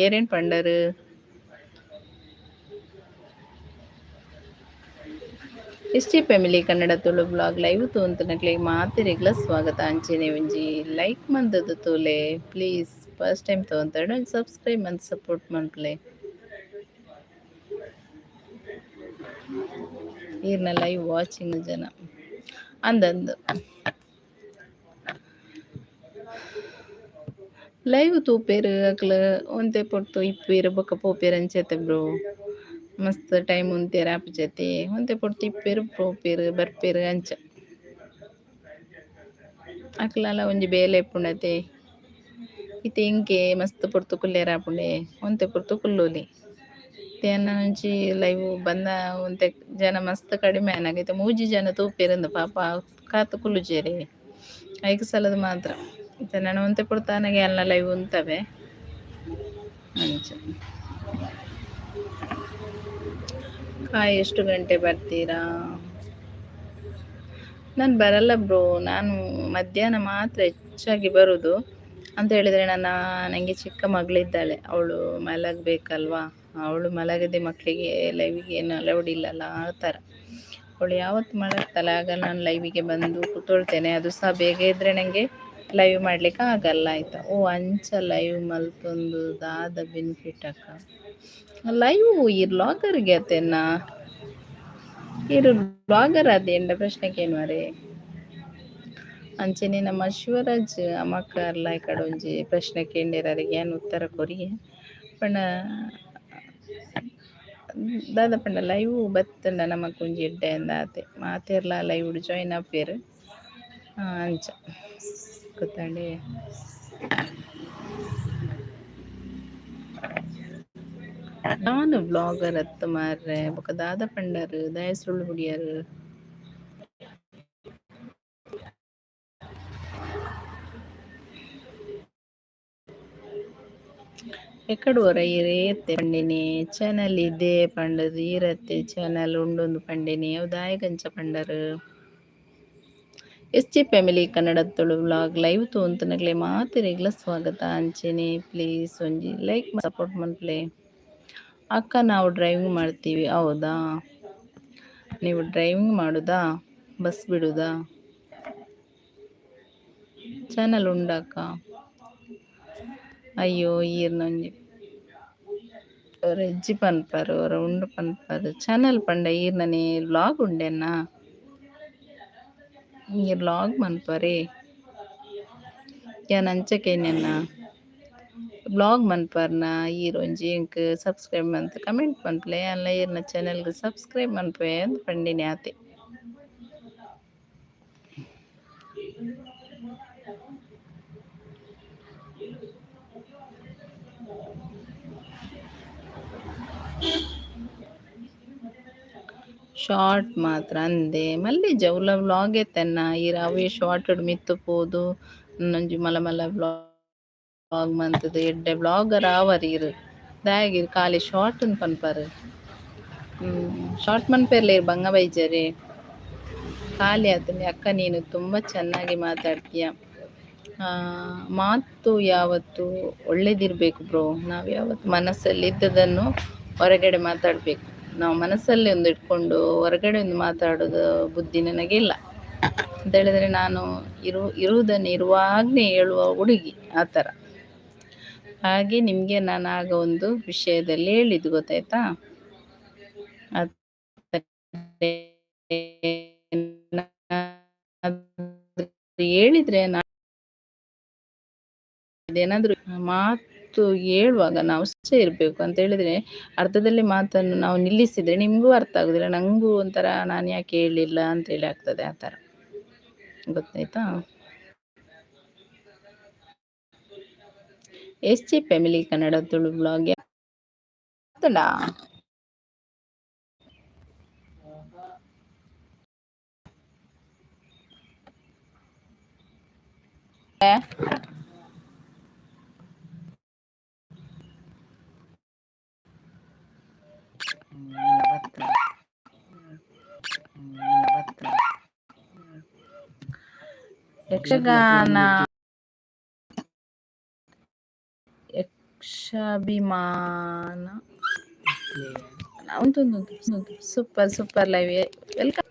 ಏರೇನು ಪಂಡರು S family Kannada Tulu blog live ತೋಂತನಕ್ಲೆ ಮಾತಿರೆಗ್ಲ ಸ್ವಾಗತ ಅಂಚೆನೆ ಒಂಜಿ ಲೈಕ್ ಮಂದದ್ದು ತೋಲೆ ಪ್ಲೀಸ್ ಫಸ್ಟ್ ಟೈಮ್ ತೋಂತಾಡು ಸಬ್ಸ್ಕ್ರೈಬ್ ಮಂತ್ ಸಪೋರ್ಟ್ ಮನ್ಪ್ಲೆ ಈರ್ನ ಲೈವ್ ವಾಚಿಂಗ್ ಜನ ಅಂದಂದು ಲೈವ್ ತೂಪೇರು ಅಕ್ಲ ಒಂತೆ ಪೊರ್ತು ಇಪ್ಪೇರು ಬೊಕ್ಕ ಪೋಪೇರು ಅಂಚೆತೆ ಬ್ರೋ ಮಸ್ತ್ ಟೈಮ್ ಉಂತೇರು ಆಪ್ ಜೊತೆ ಒಂತೆ ಪೊರ್ತು ಇಪ್ಪೇರು ಪೋಪೇರು ಬರ್ಪೇರು ಅಂಚ ಅಕ್ಲಲ ಒಂಜಿ ಬೇಲೆ ಎಪ್ಪುಂಡತೆ ಇತ್ತೆ ಇಂಕೆ ಮಸ್ತ್ ಪೊರ್ತು ಕುಲ್ಲೇರ ಆಪುಂಡೆ ಒಂತೆ ಪೊರ್ತು ಕುಲ್ಲೋಲಿ ತೇನ ಒಂಜಿ ಲೈವ್ ಬಂದ ಒಂತೆ ಜನ ಮಸ್ತ್ ಕಡಿಮೆ ಆನಾಗೈತೆ ಮೂಜಿ ಜನ ತೂಪೇರಂದು ಪಾಪ ಕಾತು ಕುಲ್ಲುಜೇರೆ ಐದು ಸಲದ ಮಾತ್ರ ಇತ್ತೆ ನಾನು ಒಂತೆ ಪೊರ್ತಾನಾಗೆ ಎಲ್ಲ ಲೈವ್ ಉಂತವೆ ಅಂಚ ಎಷ್ಟು ಗಂಟೆ ಬರ್ತೀರಾ? ನಾನು ಬರಲ್ಲ ಬ್ರೋ, ನಾನು ಮಧ್ಯಾಹ್ನ ಮಾತ್ರ ಹೆಚ್ಚಾಗಿ ಬರೋದು. ಅಂತ ಹೇಳಿದರೆ ನನಗೆ ಚಿಕ್ಕ ಮಗಳಿದ್ದಾಳೆ, ಅವಳು ಮಲಗಬೇಕಲ್ವಾ, ಅವಳು ಮಲಗದೆ ಮಕ್ಕಳಿಗೆ ಲೈವಿಗೆ ಏನು ಅಲೌಡ್ ಇಲ್ಲಲ್ಲ, ಆ ಥರ. ಅವಳು ಯಾವತ್ತು ಮಲಗ್ತಾಳೆ ಆಗ ನಾನು ಲೈವಿಗೆ ಬಂದು ಕೂತ್ಕೊಳ್ತೇನೆ. ಅದು ಸಹ ಬೇಗ ಇದ್ದರೆ ನನಗೆ ಲೈವ್ ಮಾಡ್ಲಿಕ್ಕೆ ಆಗಲ್ಲ ಆಯಿತಾ. ಅಂಚ ಲೈವ್ ಮಲ್ತೊಂದು ದಾದ ಬೆನಿಫಿಟ್ ಅಕ್ಕ ಲೈವ್ ಈ ಬ್ಲಾಗರ್ಗೆ ಅತ್ತೇನ ಇರು ಬ್ಲಾಗರ್ ಅದೇ ಎಂಡ ಪ್ರಶ್ನೆಗೇನು ಮರೆ ಅಂಚೆನೆ ನಮ್ಮ ಶಿವರಾಜ್ ಅಮ್ಮಕ್ಕರ್ಲ ಈ ಕಡೆ ಒಂಜಿ ಪ್ರಶ್ನೆ ಕೇಂದಿರರಿಗೆ ಏನು ಉತ್ತರ ಕೊರಿ ಪಂಡ ದಾದ ಪಂಡ ಲೈವ್ ಬತ್ತಂಡ ನಮಕ್ ಒಂಜಿ ಎಡ್ಡೆ ಅಂದಾತೆ ಮಾತೆರ್ಲ ಲೈವ್ ಜಾಯಿನ್ ಆಪೇರು ಅಂಚ ಗೊತ್ತಾಂಡೆ. ನಾನು ಬ್ಲಾಗರ್ ಅತ್ತ ಮಾರ್ರೆ ಬೊಕ ದಾದ ಪಂಡರು ದಯ ಸುಳ್ಳು ಹುಡಿಯರು ಎಕ್ಕಡು ಹೊರ ಏತ್ತೆ ಪಂಡಿನಿ ಚಾನಲ್ ಇದೇ ಪಂಡದು ಈರತ್ತೆ ಚಾನಲ್ ಉಂಡೊಂದು ಪಂಡಿನಿ ಅವು ದಾಯಗಂಚ ಪಂಡರು. S family Kannada Tulu vlog live ತೋಂತನಗ್ಲೆ ಮಾತಿರೆಗ್ಲ ಸ್ವಾಗತ ಅಂಚೆನೆ ಪ್ಲೀಸ್ ಒಂಜಿ ಲೈಕ್ ಸಪೋರ್ಟ್ ಮನ್ಪ್ಲೆ. ಅಕ್ಕ ನಾವು ಡ್ರೈವಿಂಗ್ ಮಾಡ್ತೀವಿ. ಹೌದಾ, ನೀವು ಡ್ರೈವಿಂಗ್ ಮಾಡೋದಾ, ಬಸ್ ಬಿಡೋದಾ? ಚಾನಲ್ ಉಂಡಕ್ಕ? ಅಯ್ಯೋ ಈರ್ನೊಂಜಿ ರೆಜ್ಜಿ ಪನ್ಪರು ಅವರ ಉಂಡು ಪನ್ಪರು ಚಾನಲ್ ಪಂಡ ಈರ್ನನೆ ವ್ಲಾಗ್ ಉಂಡೆನ್ನ ಈ ವ್ಲಾಗ್ ಮನ್ಪರೆ ಯಾನ್ ಅಂಚಕೆನೆನ್ನ ಬ್ಲಾಗ್ ಮನ್ಪರ್ನ ಈರೊಂಜಿ ಎಂಕ್ ಸಬ್ಸ್ಕ್ರೈಬ್ ಮಂತ್ ಕಮೆಂಟ್ ಮನ್ಪಲೆ ಅಲ್ಲ ಈರ್ನ ಚಾನಲ್ಗೆ ಸಬ್ಸ್ಕ್ರೈಬ್ ಮನ್ಪೆ ಅಂತ ಪಂಡಿನಿ ಆತೆ. షార్ట్ మాత్ర అంದೆ మళ్ళీ జవుల వ్లాగ్ ఎత్తన్న ఈ రవే ಶಾರ್ಟ್ ಮಿತ್ತು ಪೋದು ನಂಜಿ ಮಲ ಮಲ ವ್ಲಾಗ್ ಮಂತದು ಎಡ್ಡೆ ವ್ಲಾಗರ್ ಆವರ್ ಇರು ದಾಯಗಿರು ಖಾಲಿ ಶಾರ್ಟ್ ಪನ್ಪರ್ ಶಾರ್ಟ್ ಮನ್ಪೆರ್ಲೆ ಬಂಗ ಬೈಜರೆ ಖಾಲಿ ಆತಂದೆ ಅಕ್ಕ ನೀನು ತುಂಬ ಚೆನ್ನಾಗಿ ಮಾತಾಡ್ತೀಯ. ಮಾತು ಯಾವತ್ತು ಒಳ್ಳೇದಿರಬೇಕು ಬ್ರೋ. ನಾವು ಯಾವತ್ತು ಮನಸ್ಸಲ್ಲಿ ಇದ್ದದನ್ನು ಹೊರಗಡೆ ಮಾತಾಡಬೇಕು. ನಾವು ಮನಸ್ಸಲ್ಲಿ ಒಂದು ಇಟ್ಕೊಂಡು ಹೊರಗಡೆ ಒಂದು ಮಾತಾಡೋದು ಬುದ್ಧಿ ನನಗಿಲ್ಲ ಅಂತ ಹೇಳಿದ್ರೆ ನಾನು ಇರುವುದನ್ನು ಇರುವಾಗಲೇ ಹೇಳುವ ಹುಡುಗಿ ಆ ಥರ. ಹಾಗೆ ನಿಮಗೆ ನಾನು ಆಗ ಒಂದು ವಿಷಯದಲ್ಲಿ ಹೇಳಿದ್ದು ಗೊತ್ತಾಯ್ತಾ, ಹೇಳಿದ್ರೆ ಅದೇನಾದ್ರೂ ಮಾತು ಹೇಳುವಾಗ ನಾವು ಸ್ವಚ್ಛ ಇರಬೇಕು ಅಂತ ಹೇಳಿದ್ರೆ ಅರ್ಧದಲ್ಲಿ ಮಾತನ್ನು ನಾವು ನಿಲ್ಲಿಸಿದ್ರೆ ನಿಮಗೂ ಅರ್ಥ ಆಗುದಿಲ್ಲ, ನಂಗೂ ಒಂಥರ ನಾನು ಯಾಕೆ ಹೇಳಲಿಲ್ಲ ಅಂತೇಳಿ ಆಗ್ತದೆ ಆ ಥರ. ಗೊತ್ತಾಯ್ತಾ? SG family Kannada Tulu blog ಆಗ್ತಡಾ ಯಕ್ಷಗಾನ ಯಕ್ಷಾಭಿಮಾನ ಸೂಪರ್ ಲೈವ್ ವೆಲ್ಕಮ್.